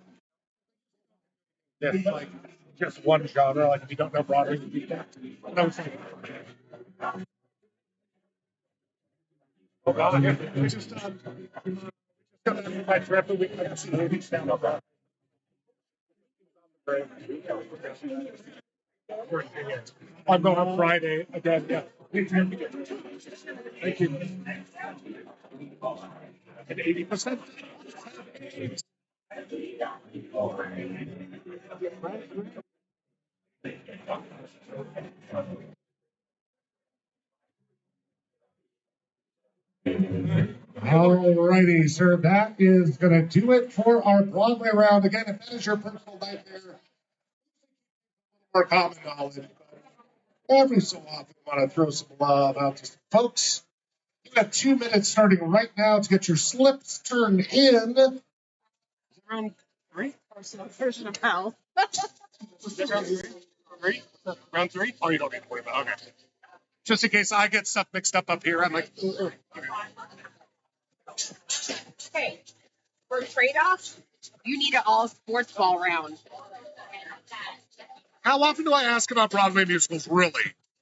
Yes, like just one genre, like if you don't know Broadway, you beat that. And I was like, oh god, we just coming up with my trip, and we can see movies stand up on. I'm going on Friday again. Yeah. Thank you. And 80%. Alrighty, sir. That is going to do it for our Broadway round. Again, if that is your personal nightmare, more common knowledge. But every so often, we want to throw some love out to some folks You have 2 minutes starting right now to get your slips turned in. Round three? Version of hell. Is it round three? Three? Round three? Oh, you don't need to worry about it. Okay. Just in case I get stuff mixed up here, I'm like, Okay, for trade-offs, you need an all sports ball round. how often do I ask about Broadway musicals, really?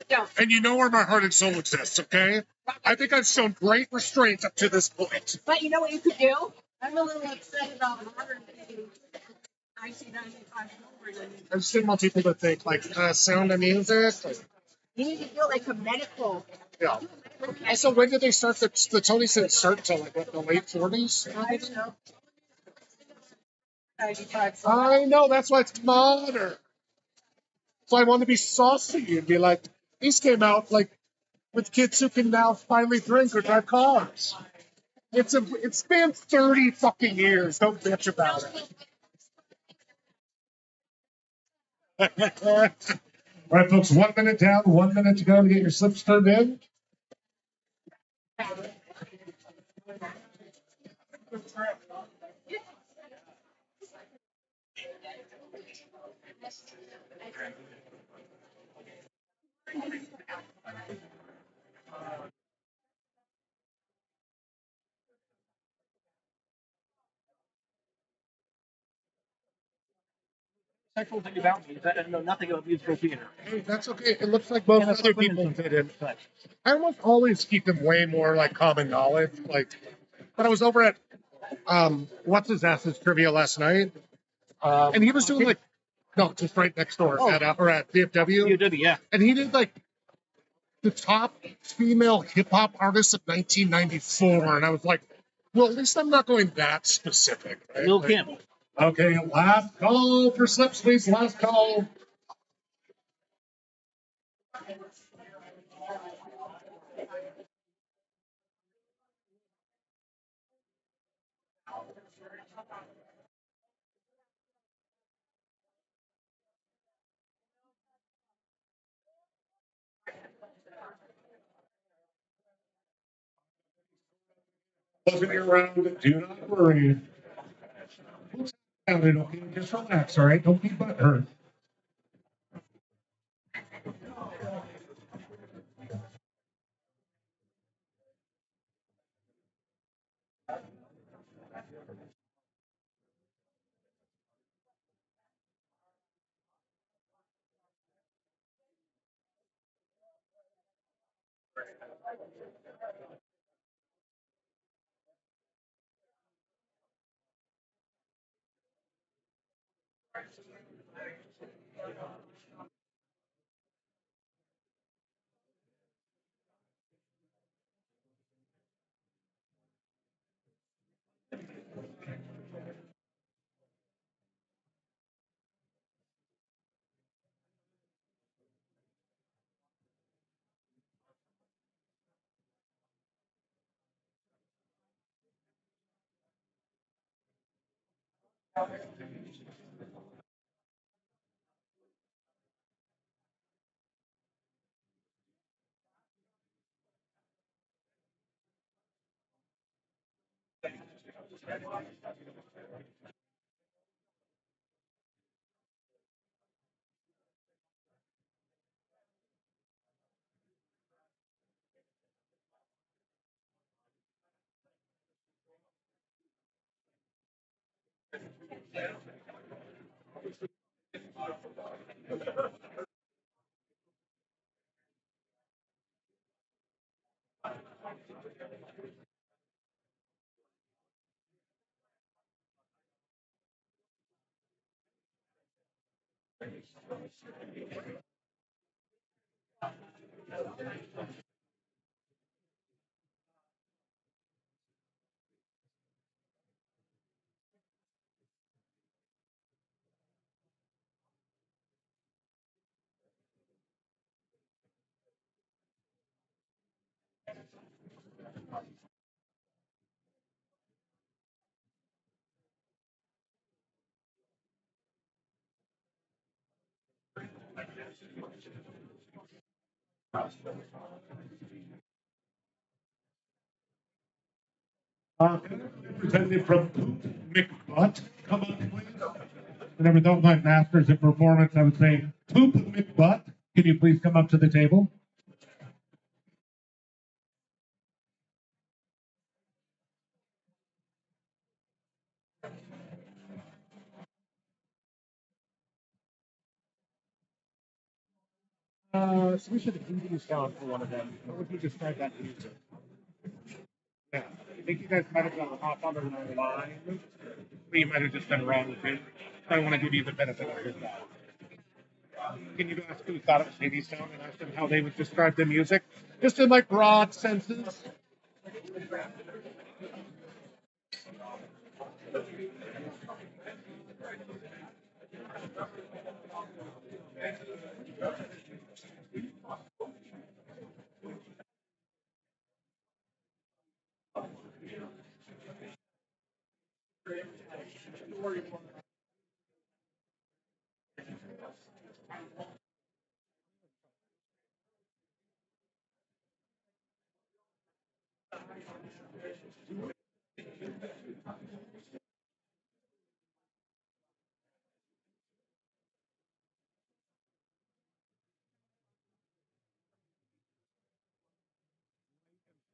Don't. And you know where my heart and soul exists, okay? I think I've shown great restraint up to this point. But you know what you could do? I'm a little upset about modern IC95. I've seen more people that think, like, Sound of Music. You need to do like a medical. Yeah. And so when did they start the Tony didn't start until like what, the late 40s? I don't know. 95. I know, that's why it's modern. So I want to be saucy and be like, these came out like with kids who can now finally drink or drive cars. It's been 30 fucking years. Don't bitch about it. All right, folks, 1 minute down, 1 minute to go to get your slips turned in. Sexual thing about me is that I know nothing about musical theater. Hey, that's okay. It looks like most other people didn't. I almost always keep them way more like common knowledge. Like, but I was over at what's his ass's trivia last night, and he was doing like no, just right next door at VFW, Yeah. and he did like the top female hip hop artists of 1994, and I was like, well, at least I'm not going that specific. Right? Lil Like, Kim. okay, last call for slips, please. Last call. Wasn't your round. Do not worry. Okay, just relax, all right? Don't be butthurt. Representative from Poop McButt, come up, please. Whenever those like masters in performance, I would say, Poop McButt, can you please come up to the table? So we should introduce sound for one of them. How would you describe that music? Yeah, I think you guys might have got off on the wrong line. Or you might have just been wrong with it. I want to give you the benefit of your doubt. Can you ask who thought it was Hades Town and ask them how they would describe the music? Just in like broad senses.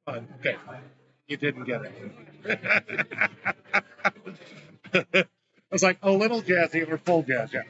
Okay, you didn't get it. I was like a little jazzy or full jazz, yeah.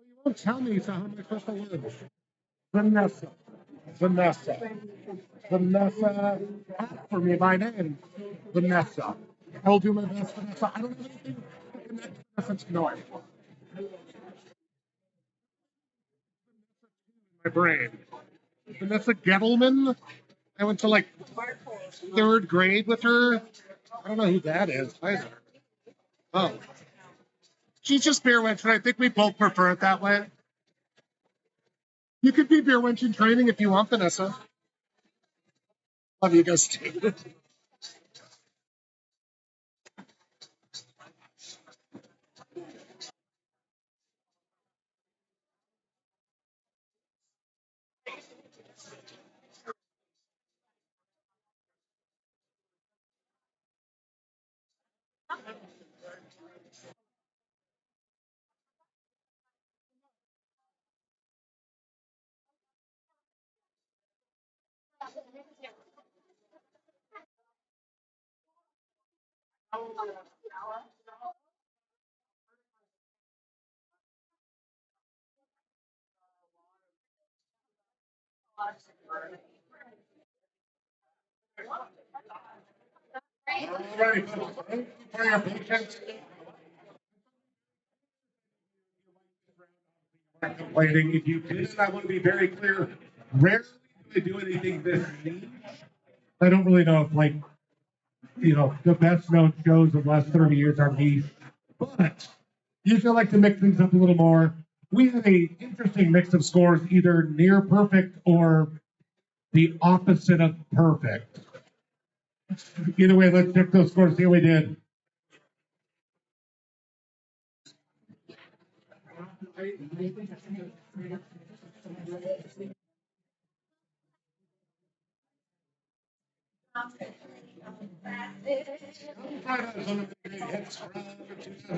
You won't tell me, so how am I supposed to live? Vanessa. Vanessa. Vanessa. Ask for me by name. Vanessa. I will do my best, Vanessa. I don't have anything to connect Vanessa to noise. My brain. Vanessa Gettleman. I went to like third grade with her. I don't know who that is either. Oh. She's just beer wench, and I think we both prefer it that way. You could be beer wench in training if you want, Vanessa. Love you guys too. Alrighty, folks. Thank you for your patience. Complaining. If you didn't, I want to be very clear. Rarely do I do anything this niche. I don't really know if, like, the best known shows of the last 30 years are niche. But usually I like to mix things up a little more. We had a interesting mix of scores, either near perfect or the opposite of perfect. Either way, let's check those scores, see how we did.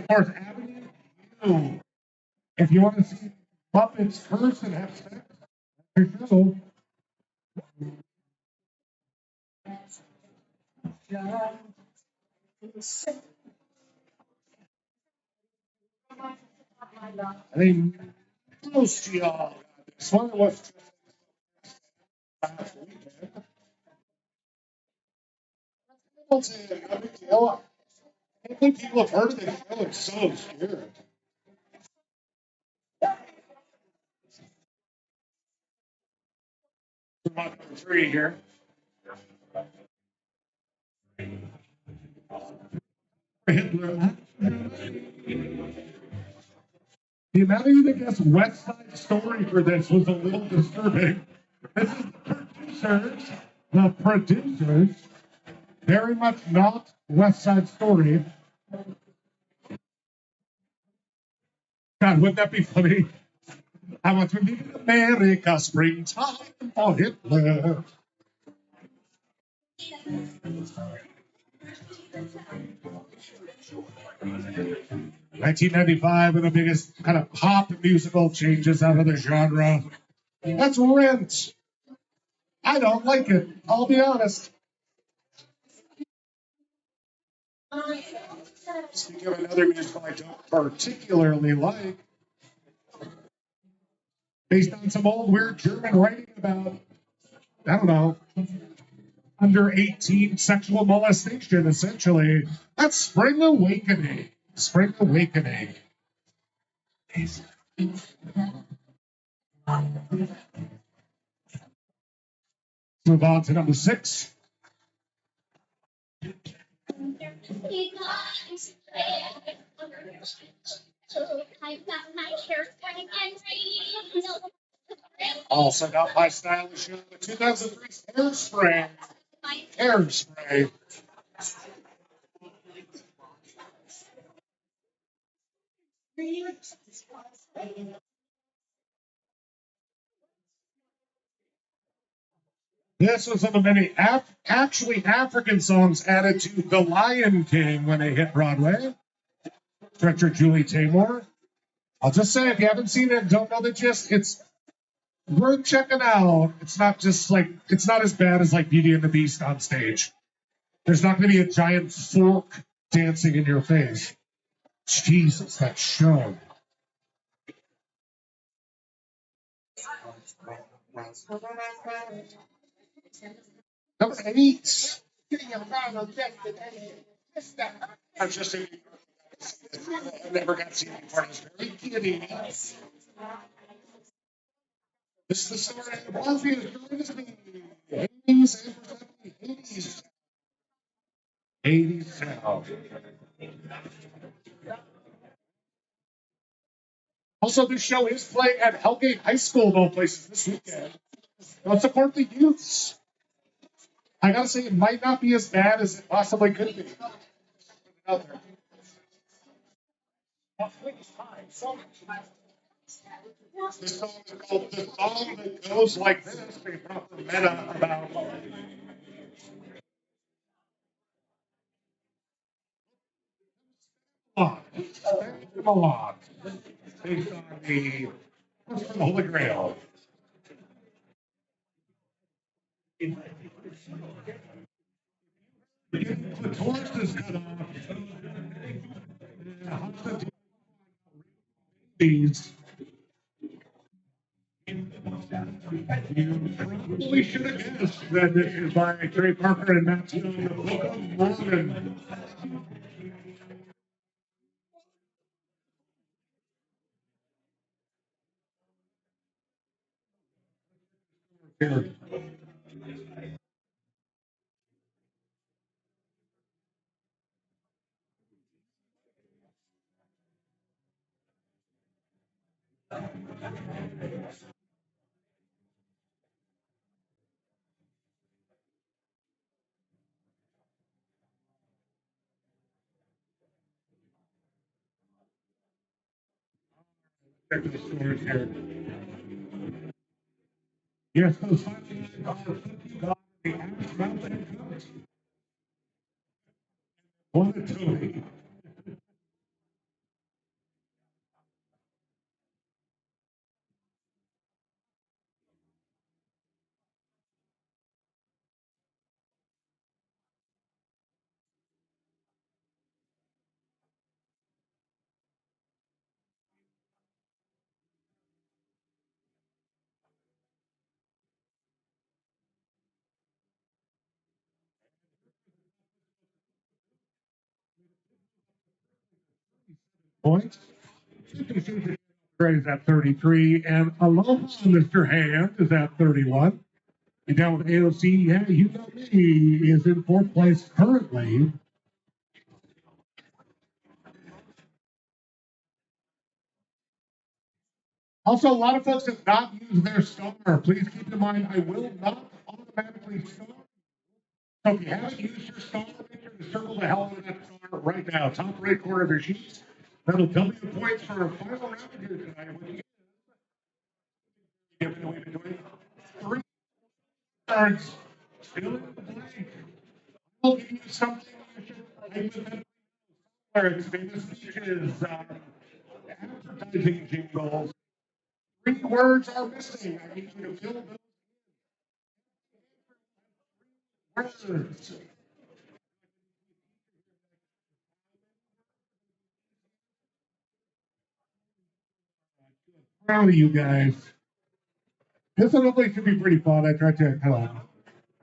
Fourth Avenue. If you want to see puppets first and have sex, your show. I think most of y'all. This one was last weekend. No big deal. I think people have heard of this show. It's so obscure. Number 3 here. Hitler. The amount of you that guessed West Side Story for this was a little disturbing. This is the producers, very much not West Side Story. God, wouldn't that be funny? I want to live in America, springtime for Hitler. $1995, one of the biggest kind of pop musical changes out of the genre. That's Rent. I don't like it. I'll be honest. Speaking of another musical I don't particularly like, based on some old weird German writing about, I don't know, under 18 sexual molestation, essentially. That's Spring Awakening. Spring Awakening. Move on to number 6. Also got my stylish show, the 2003 Hairspray. Hairspray. This was one of many actually African songs added to The Lion King when they hit Broadway. Director Julie Taymor. I'll just say, if you haven't seen it and don't know the gist, it's worth checking out. It's not as bad as like Beauty and the Beast on stage. There's not going to be a giant fork dancing in your face. Jesus, that show. Number 8. I was just saying, I never got to see any part of this. Very giddy. This is the story of Morpheus Dynasty. 80s and 80s. 80s sound. Also, this show is playing at Hellgate High School, though, places this weekend. Let's support the youths. I gotta say, it might not be as bad as it possibly could be. Out there. This song is called The Song That Goes Like This. A proper meta about. A lot. Based on the Holy Grail. The torch is cut off. These. You probably should have guessed that this is by Trey Parker and Matt Stone, the Book of Mormon. Here. Check the stories here. Yes, those $5 God, the Axe Mountain Coast. What a Tony. Points. Grade is at 33, and Aloha, Mr. Hand, is at 31. And down with AOC, yeah, you know me, is in 4th place currently. Also, a lot of folks have not used their star. Please keep in mind, I will not automatically star. So if you haven't used your star, make sure to circle the hell out of that star right now. Top right corner of your sheet. That'll double your points for our final round here tonight. Which is we've been doing 3 cards. Fill in the blank. I'll give you something you should write with it. Where it's famous is advertising jingles. 3 words are missing. I need you to fill those words. Proud of you guys. This one hopefully should be pretty fun. I tried to kind of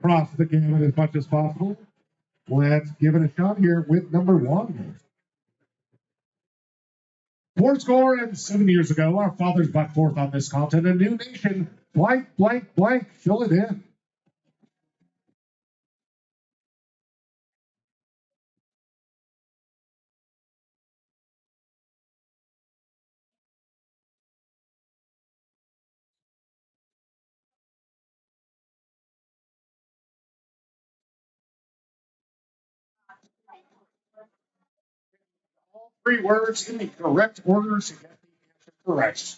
cross the gamut as much as possible. Let's give it a shot here with number 1. 407 years ago, our fathers brought forth on this continent a new nation, blank, blank, blank, fill it in. All 3 words in the correct order to get the answer correct.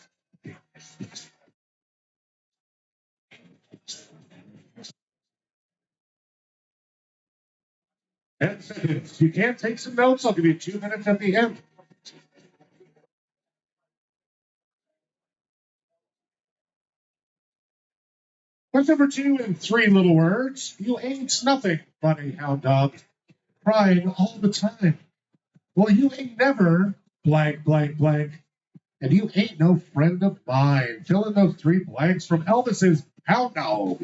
And seconds. You can't take some notes. I'll give you 2 minutes at the end. Question number 2 in 3 little words. You ain't nothing, funny hound dog, crying all the time. Well, you ain't never blank, blank, blank, and you ain't no friend of mine. Fill in those 3 blanks from Elvis's How no?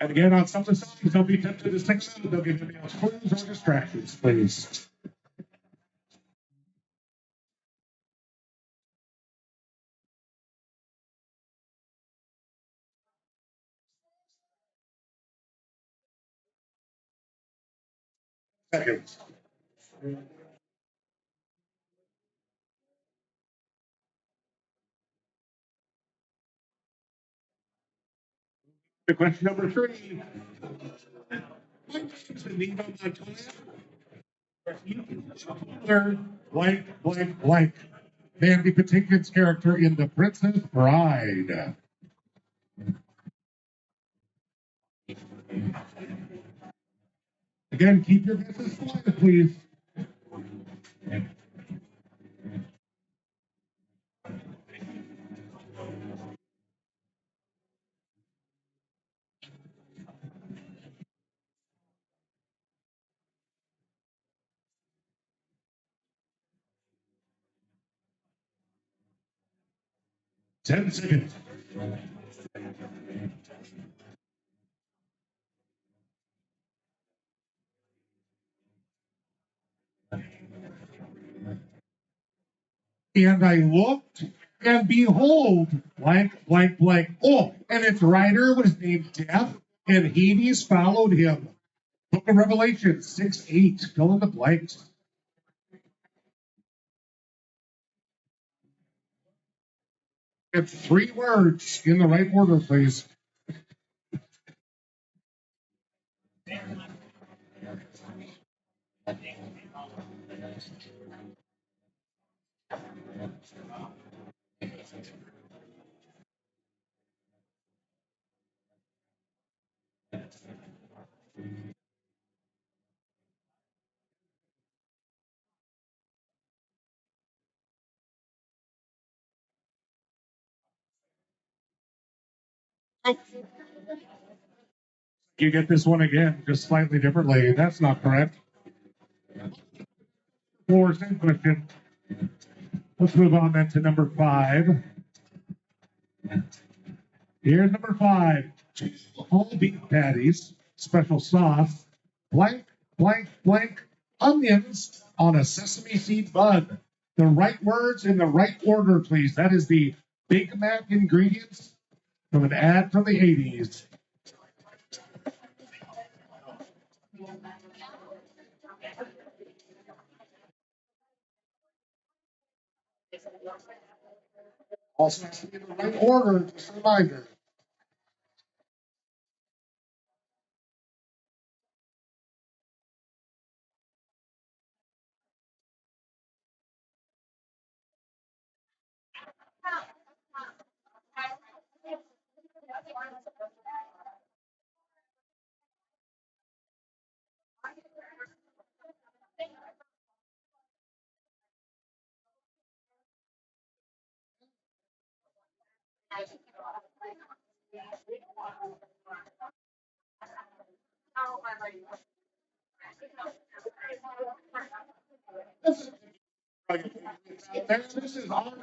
And again, on some of the songs, don't be tempted to sing them. They'll give you clues or distractions, please. Seconds. To question number 3. What is the name of Montoya? Blank, blank, blank. Mandy Patinkin's character in The Princess Bride. Again, keep your guesses quiet, please. Ten seconds. And I looked, and behold, blank, blank, blank. Oh, and its writer was named Death, and Hades followed him. Book of Revelation 6:8. Fill in the blanks. Get 3 words in the right order, please. You get this one again, just slightly differently. That's not correct. 4, same question. Let's move on then to number 5. Here's number 5. Whole beef patties, special sauce, blank, blank, blank, onions on a sesame seed bun. The right words in the right order, please. That is the Big Mac ingredients from an ad from the 80s. Also has to be in the right order, just a reminder. This is all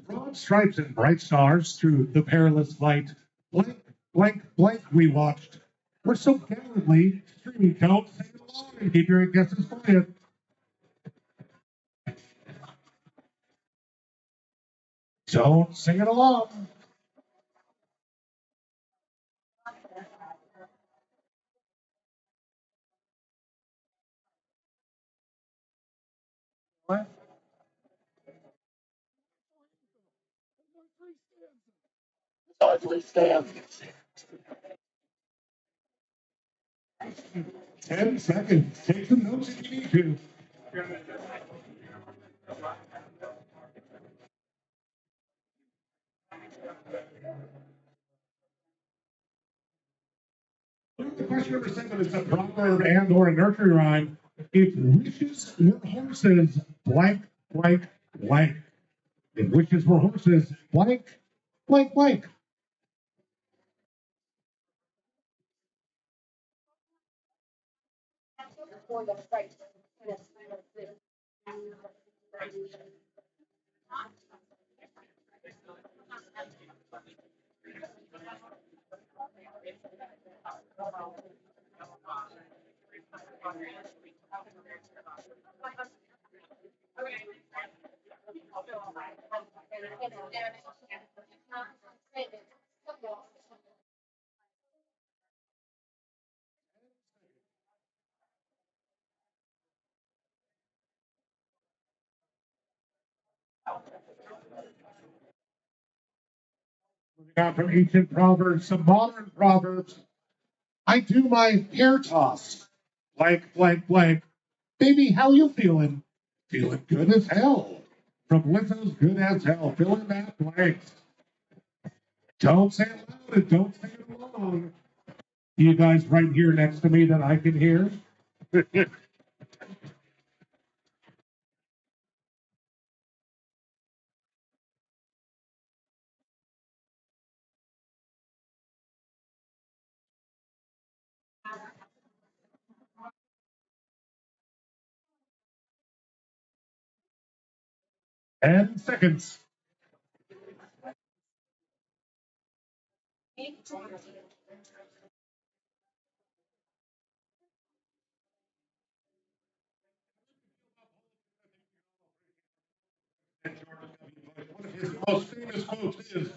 broad stripes and bright stars through the perilous light. Blank, blank, blank, we watched. We're so gallantly streaming count. Sing along and keep your guesses quiet. Don't sing it along. Please stand. 10 seconds. Take some notes if you need to. The question number 7 is a proverb and or a nursery rhyme. If wishes were horses, blank, blank, blank. If wishes were horses, blank, blank, blank. Got from ancient proverbs, some modern proverbs. I do my hair toss. Blank, blank, blank. Baby, how you feeling? Feeling good as hell. From Lizzo's Good as Hell. Fill in that blank. Don't say it loud and don't say it alone. You guys right here next to me that I can hear? And seconds. One of his most famous quotes is,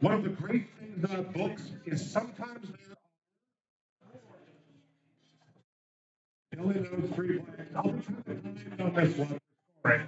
one of the great things about books is sometimes they're fill in those three blanks. I'll be trying to time on this one. All right.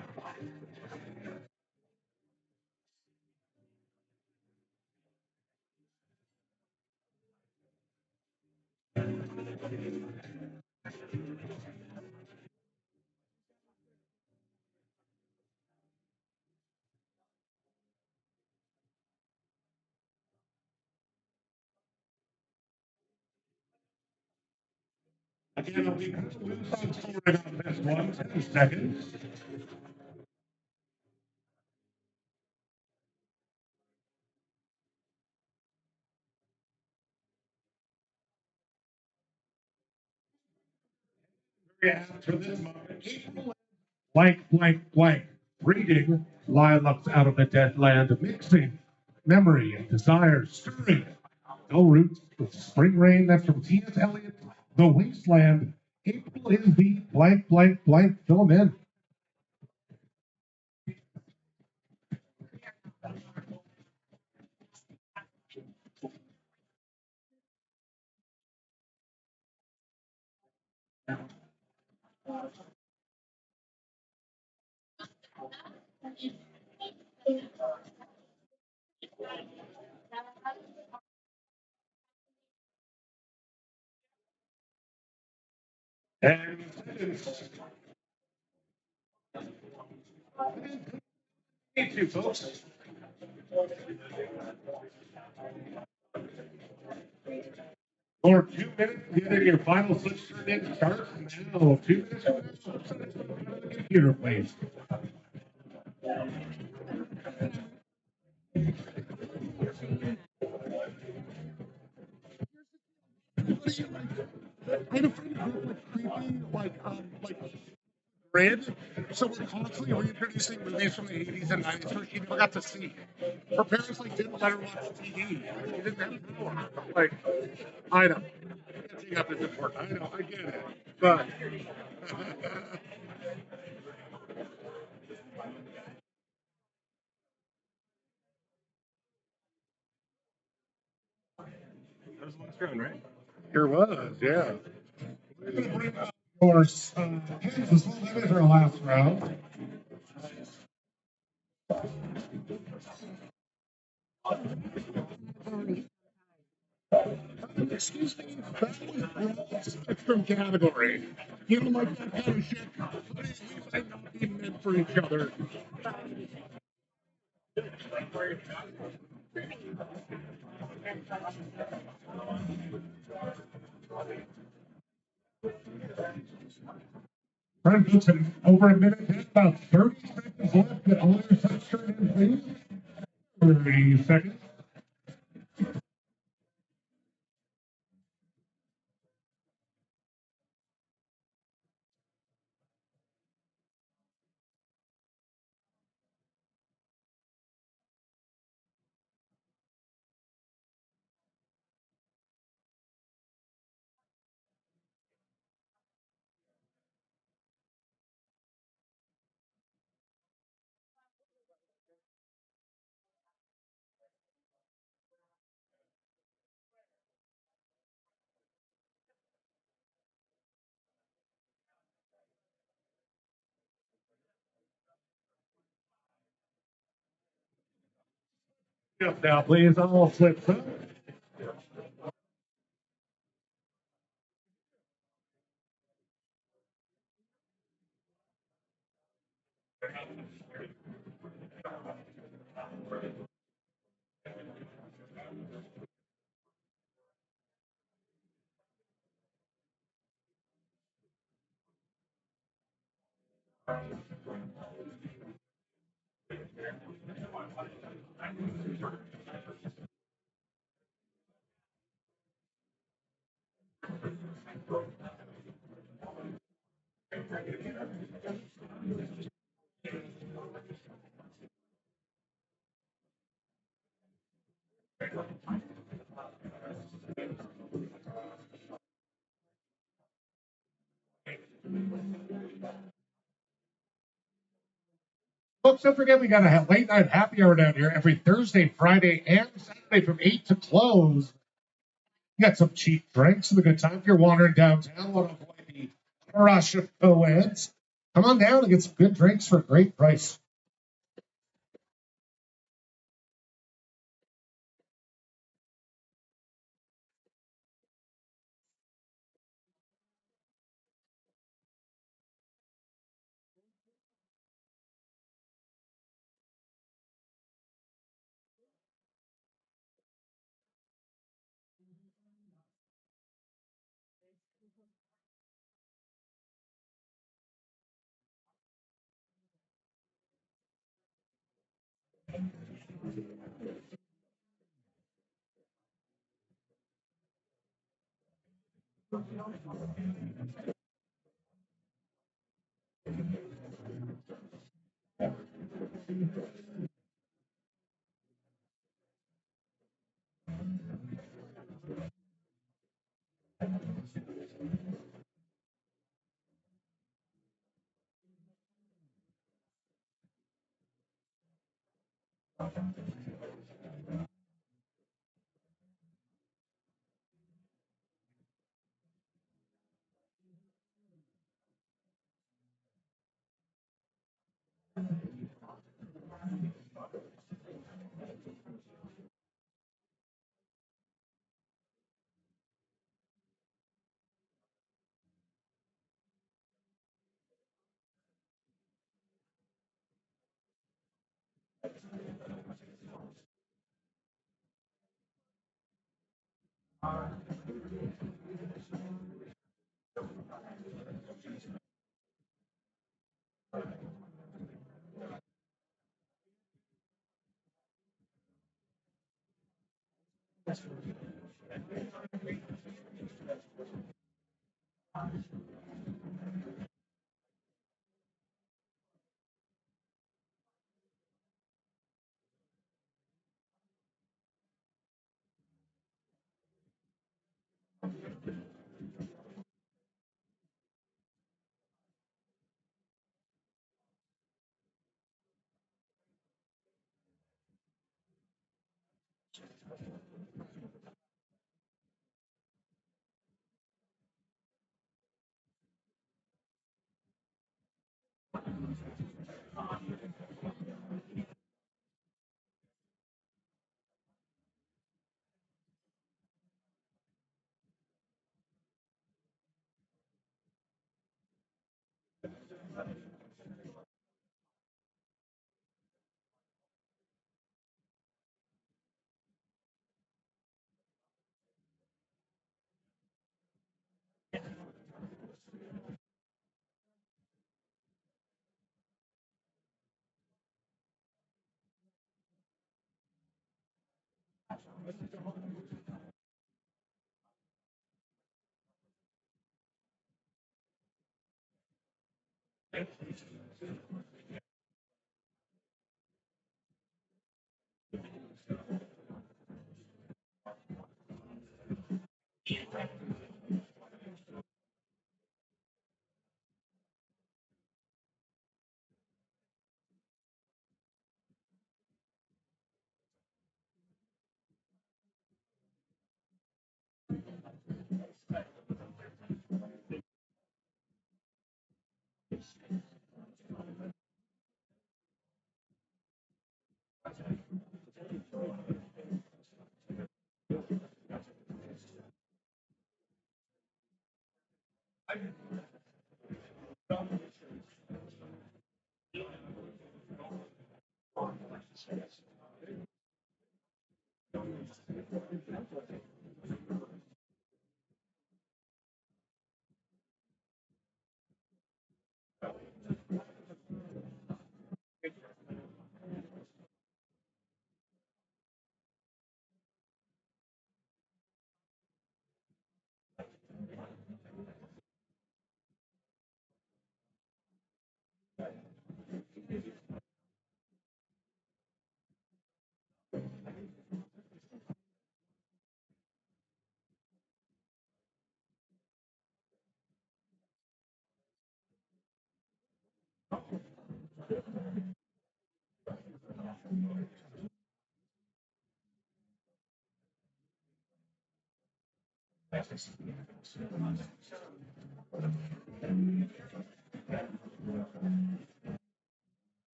Again, I'll be kind of loose on scoring on this one. 10 seconds. After this moment, April blank, blank, blank. Breeding lilacs out of the dead land, mixing memory and desire, stirring. No roots with spring rain. That's from T.S. Eliot. The Wasteland. April is the blank, blank, blank. Fill them in. And thank you, folks. For 2 minutes, getting your final switch turned in starts now. 2 minutes from now, computer, please. I had a friend who like creepy, like Grid. So we're constantly reintroducing movies from the 80s and 90s so she never got to see. Her parents like didn't let her watch TV. She didn't have power. Like, I know. Catching up is important. I know, I get it. But That was the last round, right? there was, yeah. Of course, Kansas, that is our last round. Excuse me, that was broad spectrum category. You know, like that kind of shit. We might not be meant for each other. Friends, listen, over a minute, about 30 seconds left. Get all your sets turned in, please. 30 seconds. Step now, please. All flips up. Folks, don't forget we got a late night happy hour down here every Thursday, Friday, and Saturday from 8 to close. You got some cheap drinks and a good time. If you're wandering downtown, want to avoid the rush of co-eds, come on down and get some good drinks for a great price.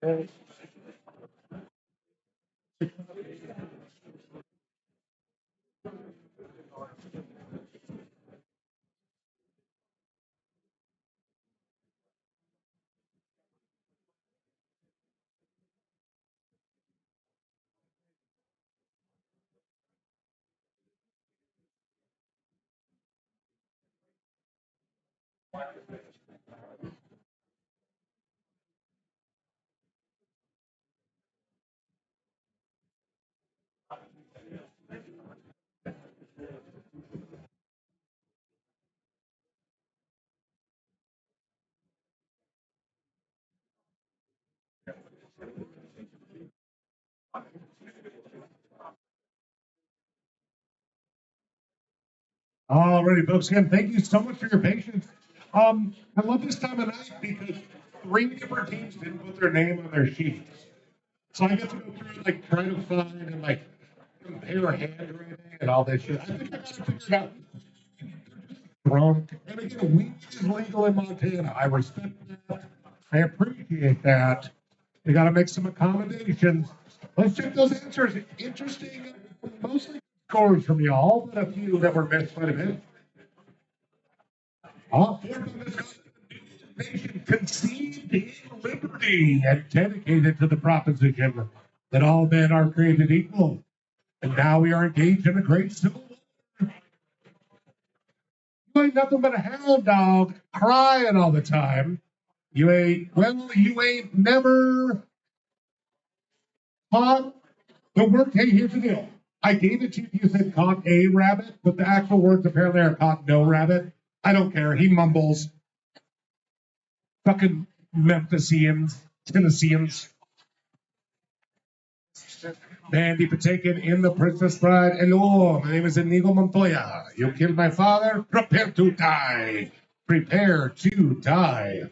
Alrighty, folks. Again, thank you so much for your patience. I love this time of night because 3 different teams didn't put their name on their sheets. So I get to go through, like, try to find and, like, compare handwriting and all that shit. I think I got to figure it out. Drunk. And again, weed is legal in Montana. I respect that. I appreciate that. We got to make some accommodations. Let's check those answers. Interesting, mostly scores from y'all, but a few that were missed quite a bit. All four of this nation conceived in liberty and dedicated to the proposition that all men are created equal. And now we are engaged in a great civil war. You ain't nothing but a hound dog crying all the time. You ain't never caught the word. Hey, here's the deal. I gave it to you. You said caught a rabbit, but the actual words apparently are caught no rabbit. I don't care. He mumbles. Fucking Memphiseans, Tennesseans. Mandy Patinkin in The Princess Bride. Hello, my name is Inigo Montoya. You killed my father? Prepare to die. Prepare to die.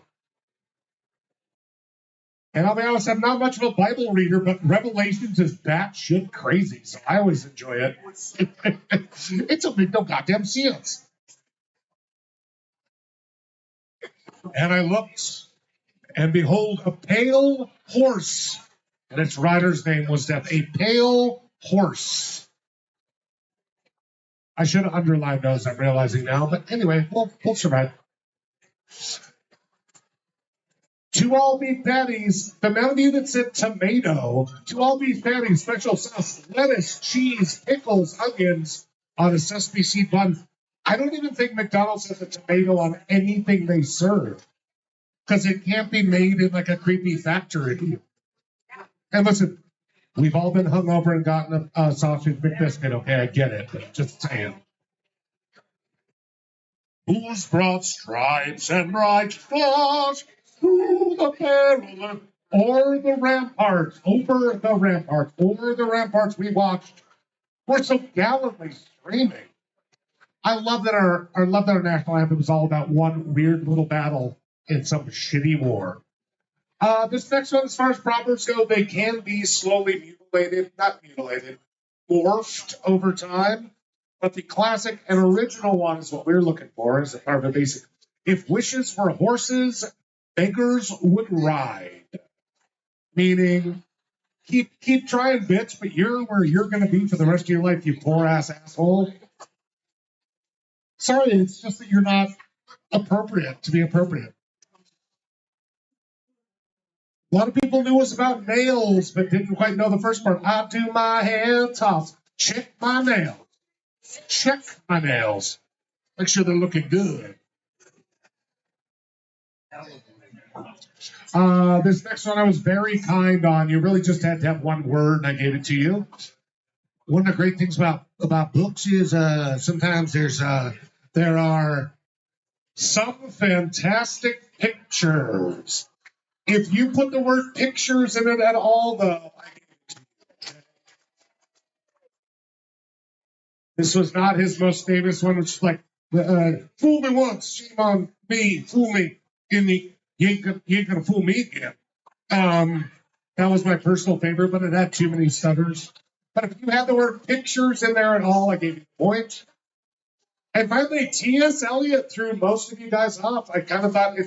And I'll be honest, I'm not much of a Bible reader, but Revelations is batshit crazy, so I always enjoy it. It's a big no goddamn sense. And I looked, and behold, a pale horse. And its rider's name was Death. A pale horse. I should have underlined those, I'm realizing now. But anyway, we'll survive. To all beef patties, the amount of you that said tomato, to all beef patties, special sauce, lettuce, cheese, pickles, onions on a sesame seed bun. I don't even think McDonald's has a tomato on anything they serve. Because it can't be made in like a creepy factory. And listen, we've all been hungover and gotten a sausage McBiscuit, okay? I get it, but just saying. Who's brought stripes and bright stars through the perilous over the ramparts we watched. We're so gallantly screaming. I love that our national anthem is all about one weird little battle in some shitty war. This next one, as far as proverbs go, they can be slowly morphed over time. But the classic and original one is what we're looking for as a part of the basic. If wishes were horses, beggars would ride. Meaning, keep trying, bitch, but you're where you're going to be for the rest of your life, you poor ass asshole. Sorry, it's just that you're not appropriate to be appropriate. A lot of people knew us about nails, but didn't quite know the first part. I do my hair toss. Check my nails. Check my nails. Make sure they're looking good. This next one I was very kind on. You really just had to have one word, and I gave it to you. One of the great things about books is sometimes there are some fantastic pictures. If you put the word pictures in it at all, though, I gave it to you. This was not his most famous one, which is like, fool me once, shame on me, fool me, you ain't gonna fool me again. That was my personal favorite, but it had too many stutters. But if you had the word pictures in there at all, I gave you a point. And finally, T.S. Eliot threw most of you guys off. I kind of thought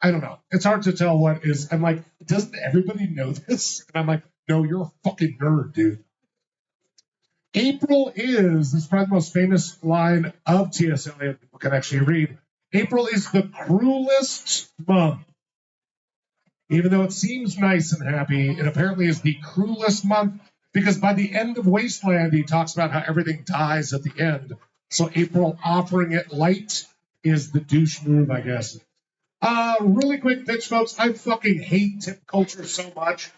I don't know. It's hard to tell what is. I'm like, doesn't everybody know this? And I'm like, no, you're a fucking nerd, dude. April is probably the most famous line of T.S. Eliot people can actually read. April is the cruelest month. Even though it seems nice and happy, it apparently is the cruelest month because by the end of Wasteland, he talks about how everything dies at the end. So April offering it light is the douche move, I guess. Really quick pitch, folks. I fucking hate tip culture so much.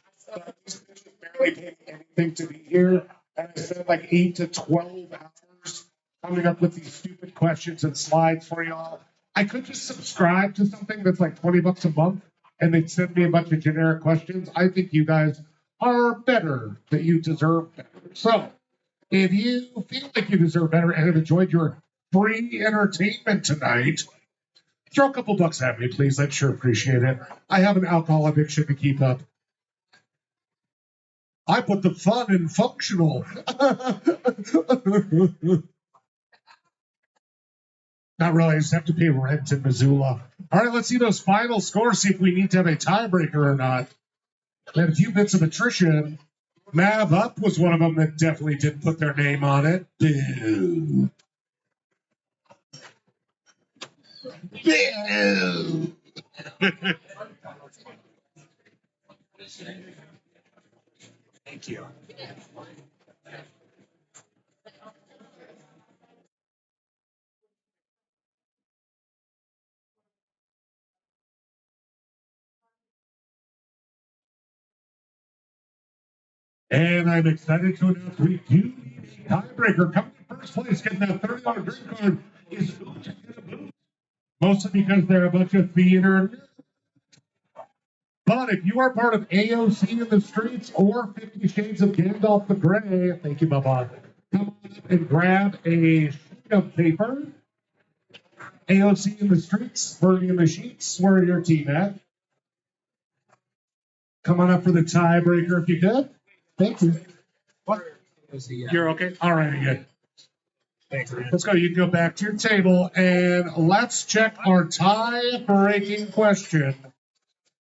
These pitches barely paying anything to be here. And I spent like 8 to 12 hours coming up with these stupid questions and slides for y'all. I could just subscribe to something that's like $20 a month and they'd send me a bunch of generic questions. I think you guys are better, that you deserve better. So if you feel like you deserve better and have enjoyed your free entertainment tonight, throw a couple bucks at me, please. I'd sure appreciate it. I have an alcohol addiction to keep up. I put the fun in functional. Not really. I just have to pay rent in Missoula. All right, let's see those final scores, see if we need to have a tiebreaker or not. We had a few bits of attrition. Mav Up was one of them that definitely didn't put their name on it. Boo. Boo. Thank you. And I'm excited to announce we do need a tiebreaker. Coming in first place, getting that $30 drink card is Ooch in a Boot. Mostly because they're a bunch of theater nerds. But if you are part of AOC in the Streets or 50 Shades of Gandalf the Grey, thank you, Bubba, come on up and grab a sheet of paper. AOC in the Streets, Burning in the Sheets, where are your team at? Come on up for the tiebreaker if you could. Thank you. What? You're okay? All right, good. Thanks, man. Let's go. You can go back to your table and let's check our tie-breaking question.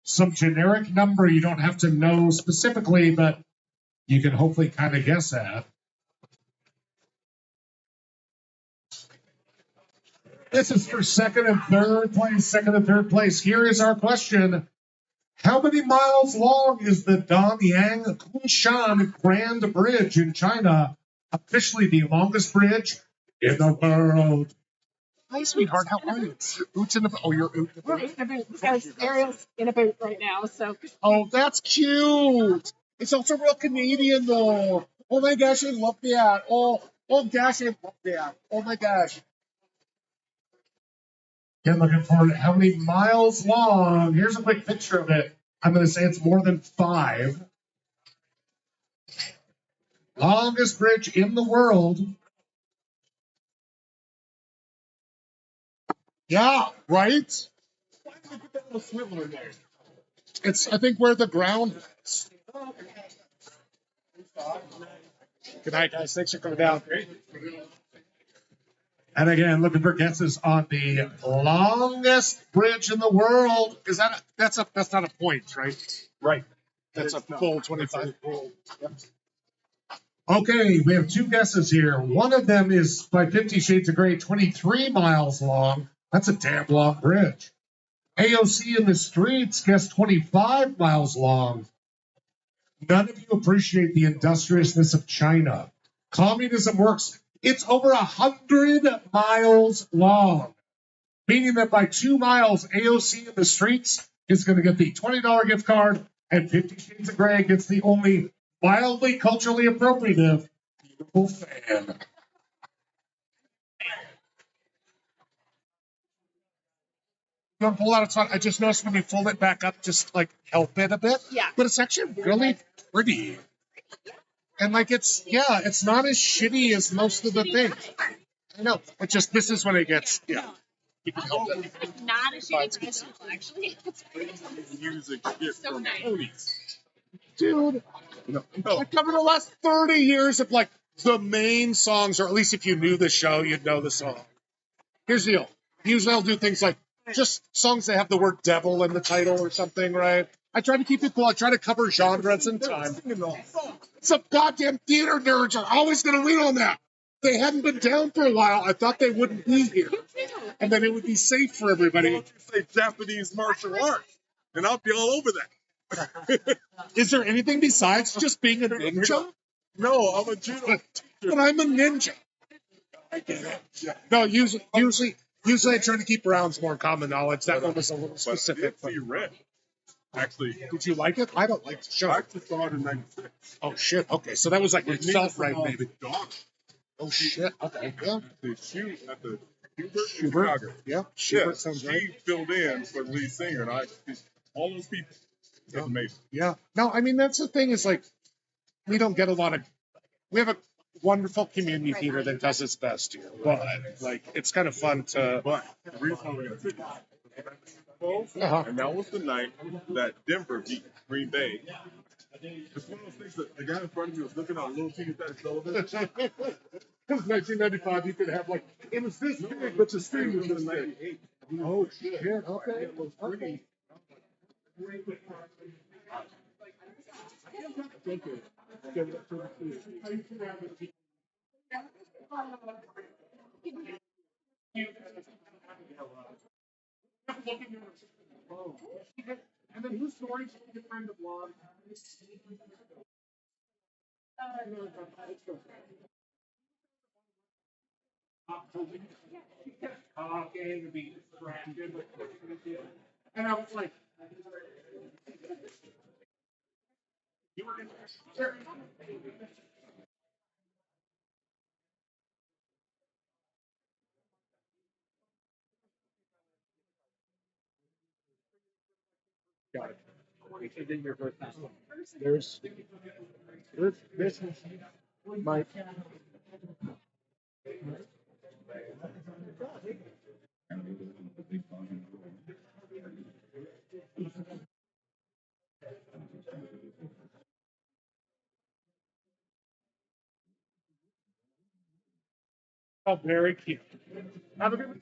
Some generic number you don't have to know specifically, but you can hopefully kind of guess at. This is for second and third place. Here is our question. How many miles long is the Danyang Kunshan Grand Bridge in China? Officially the longest bridge in the world. Hi, sweetheart. How are you? Oots in the boot. Oh, you're Oot in the We're boot. in a boot. This guy's Ariel's in a boot right now, so Oh, that's cute. It's also real Canadian, though. Oh my gosh, I love that. Oh gosh, I love that. Oh my gosh. Again, looking forward to how many miles long. Here's a quick picture of it. I'm going to say it's more than 5. Longest bridge in the world. Yeah, right? Why did they put that little swivel in there? It's, I think, where the ground is. Good night, guys. Thanks for coming down. And again, looking for guesses on the longest bridge in the world. Is that that's not a point, right? Right. That's a full 25. Yep. Okay, we have 2 guesses here. One of them is by 50 Shades of Grey, 23 miles long. That's a damn long bridge. AOC in the Streets guessed 25 miles long. None of you appreciate the industriousness of China. Communism works. It's over 100 miles long, meaning that by 2 miles, AOC in the Streets is going to get the $20 gift card, and 50 Shades of Grey gets the only mildly culturally appropriative beautiful fan. Don't pull out a ton. I just noticed when you fold it back up, just like help it a bit. yeah. But it's actually really pretty. And like it's not as shitty as most of the things. I know. It just this is when it gets You can help it. It's not a shitty commercial, actually. It's Music so nice. dude. Like over the last 30 years of like the main songs, or at least if you knew the show, you'd know the song. Here's the deal. Usually I'll do things like just songs that have the word devil in the title or something, right? I try to keep it cool. I try to cover genres in time. Some goddamn theater nerds are always going to win on that. They hadn't been down for a while. I thought they wouldn't be here. And then it would be safe for everybody. You say Japanese martial arts, and I'll be all over that. Is there anything besides just being a ninja? No, I'm a judo teacher. But I'm a ninja. I get it. Yeah. No, usually I try to keep rounds more common knowledge. That one was a little But I specific. did see Red. Actually, Did you like it? I don't like the show. I actually saw it in '96. Oh shit. Okay, so that was like when it felt right, Nina maybe. Simone's daughter. Oh shit. Okay. Yeah. The shoot at the Hubert. Schubert. Yeah. Schubert Yeah, sounds she right. filled in for the lead singer, and all those people. It's amazing. Yeah. No, I mean that's the thing is like we don't get a lot of. We have a wonderful community theater that does its best here, but like it's kind of fun to. But the reason why we got tickets, Uh-huh. and that was the night that Denver beat Green Bay. It's one of those things that the guy in front of me was looking at a little team that television. Because 1995, you could have like it was this big, but the screen was this big. Oh shit! Okay. Okay. And then whose story is your friend of blonde? Talking and being distracted, and I was like, you were gonna. Got it. There's this is my. Oh, very cute. Have a good one.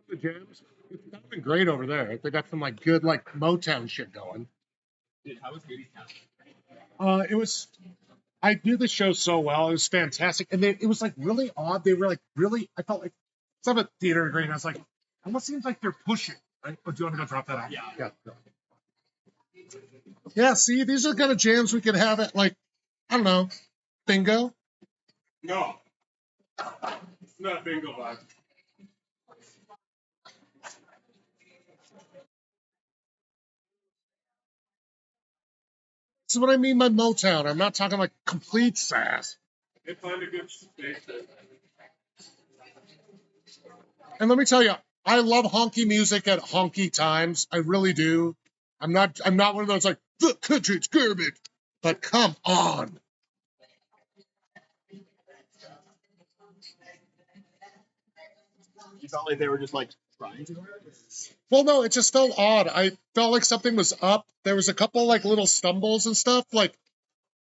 The jams. It's sounding great over there. They got some like good like Motown shit going. Dude, how was Baby Town? It was. I do the show so well. It was fantastic, and it was like really odd. They were like really. I felt like some of the theater degree, and I was like, almost seems like they're pushing. Right? Oh, do you want to go drop that out? Yeah. Yeah. Go. Yeah. See, these are the kind of jams we could have at like, I don't know, bingo. No, it's not a bingo vibe. This is what I mean by Motown. I'm not talking like complete sass. They find a good space. And let me tell you, I love honky music at honky times. I really do. I'm not one of those like the country's garbage. But come on. You felt like they were just like trying to. Well, no, it just felt odd. I felt like something was up. There was a couple like little stumbles and stuff. Like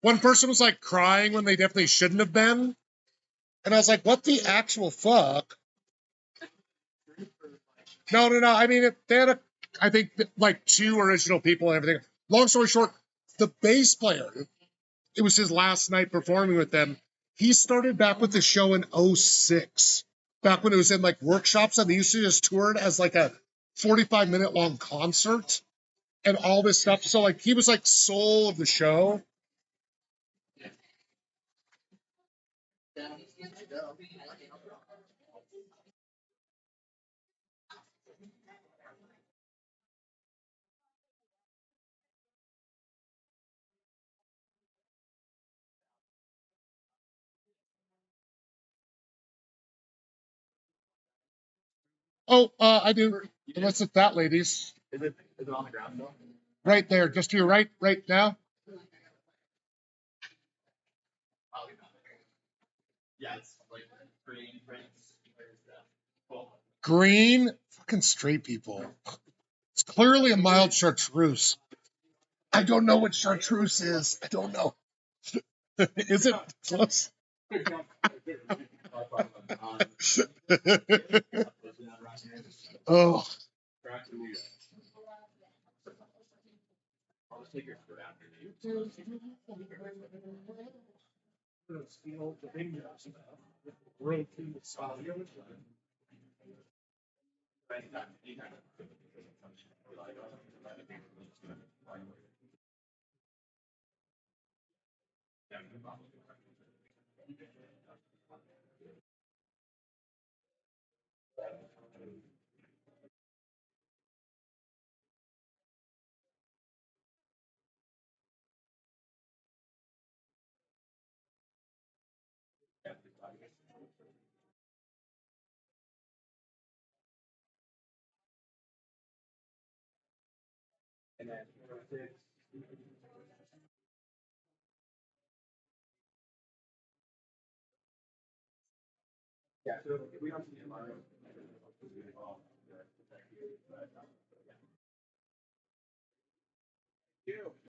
one person was like crying when they definitely shouldn't have been. And I was like, what the actual fuck? No. I mean, they had I think like 2 original people and everything. Long story short, the bass player, it was his last night performing with them. He started back with the show in 06, back when it was in like workshops, and they used to just tour it as like a 45-minute long concert and all this stuff. So like he was like soul of the show. Oh, I do. Unless it's that lady's. Is it on the ground though? Right there, just to your right now. Yeah, it's like green prints. Cool. Green, fucking straight people. It's clearly a mild chartreuse. I don't know what chartreuse is. I don't know. Is it close? Oh.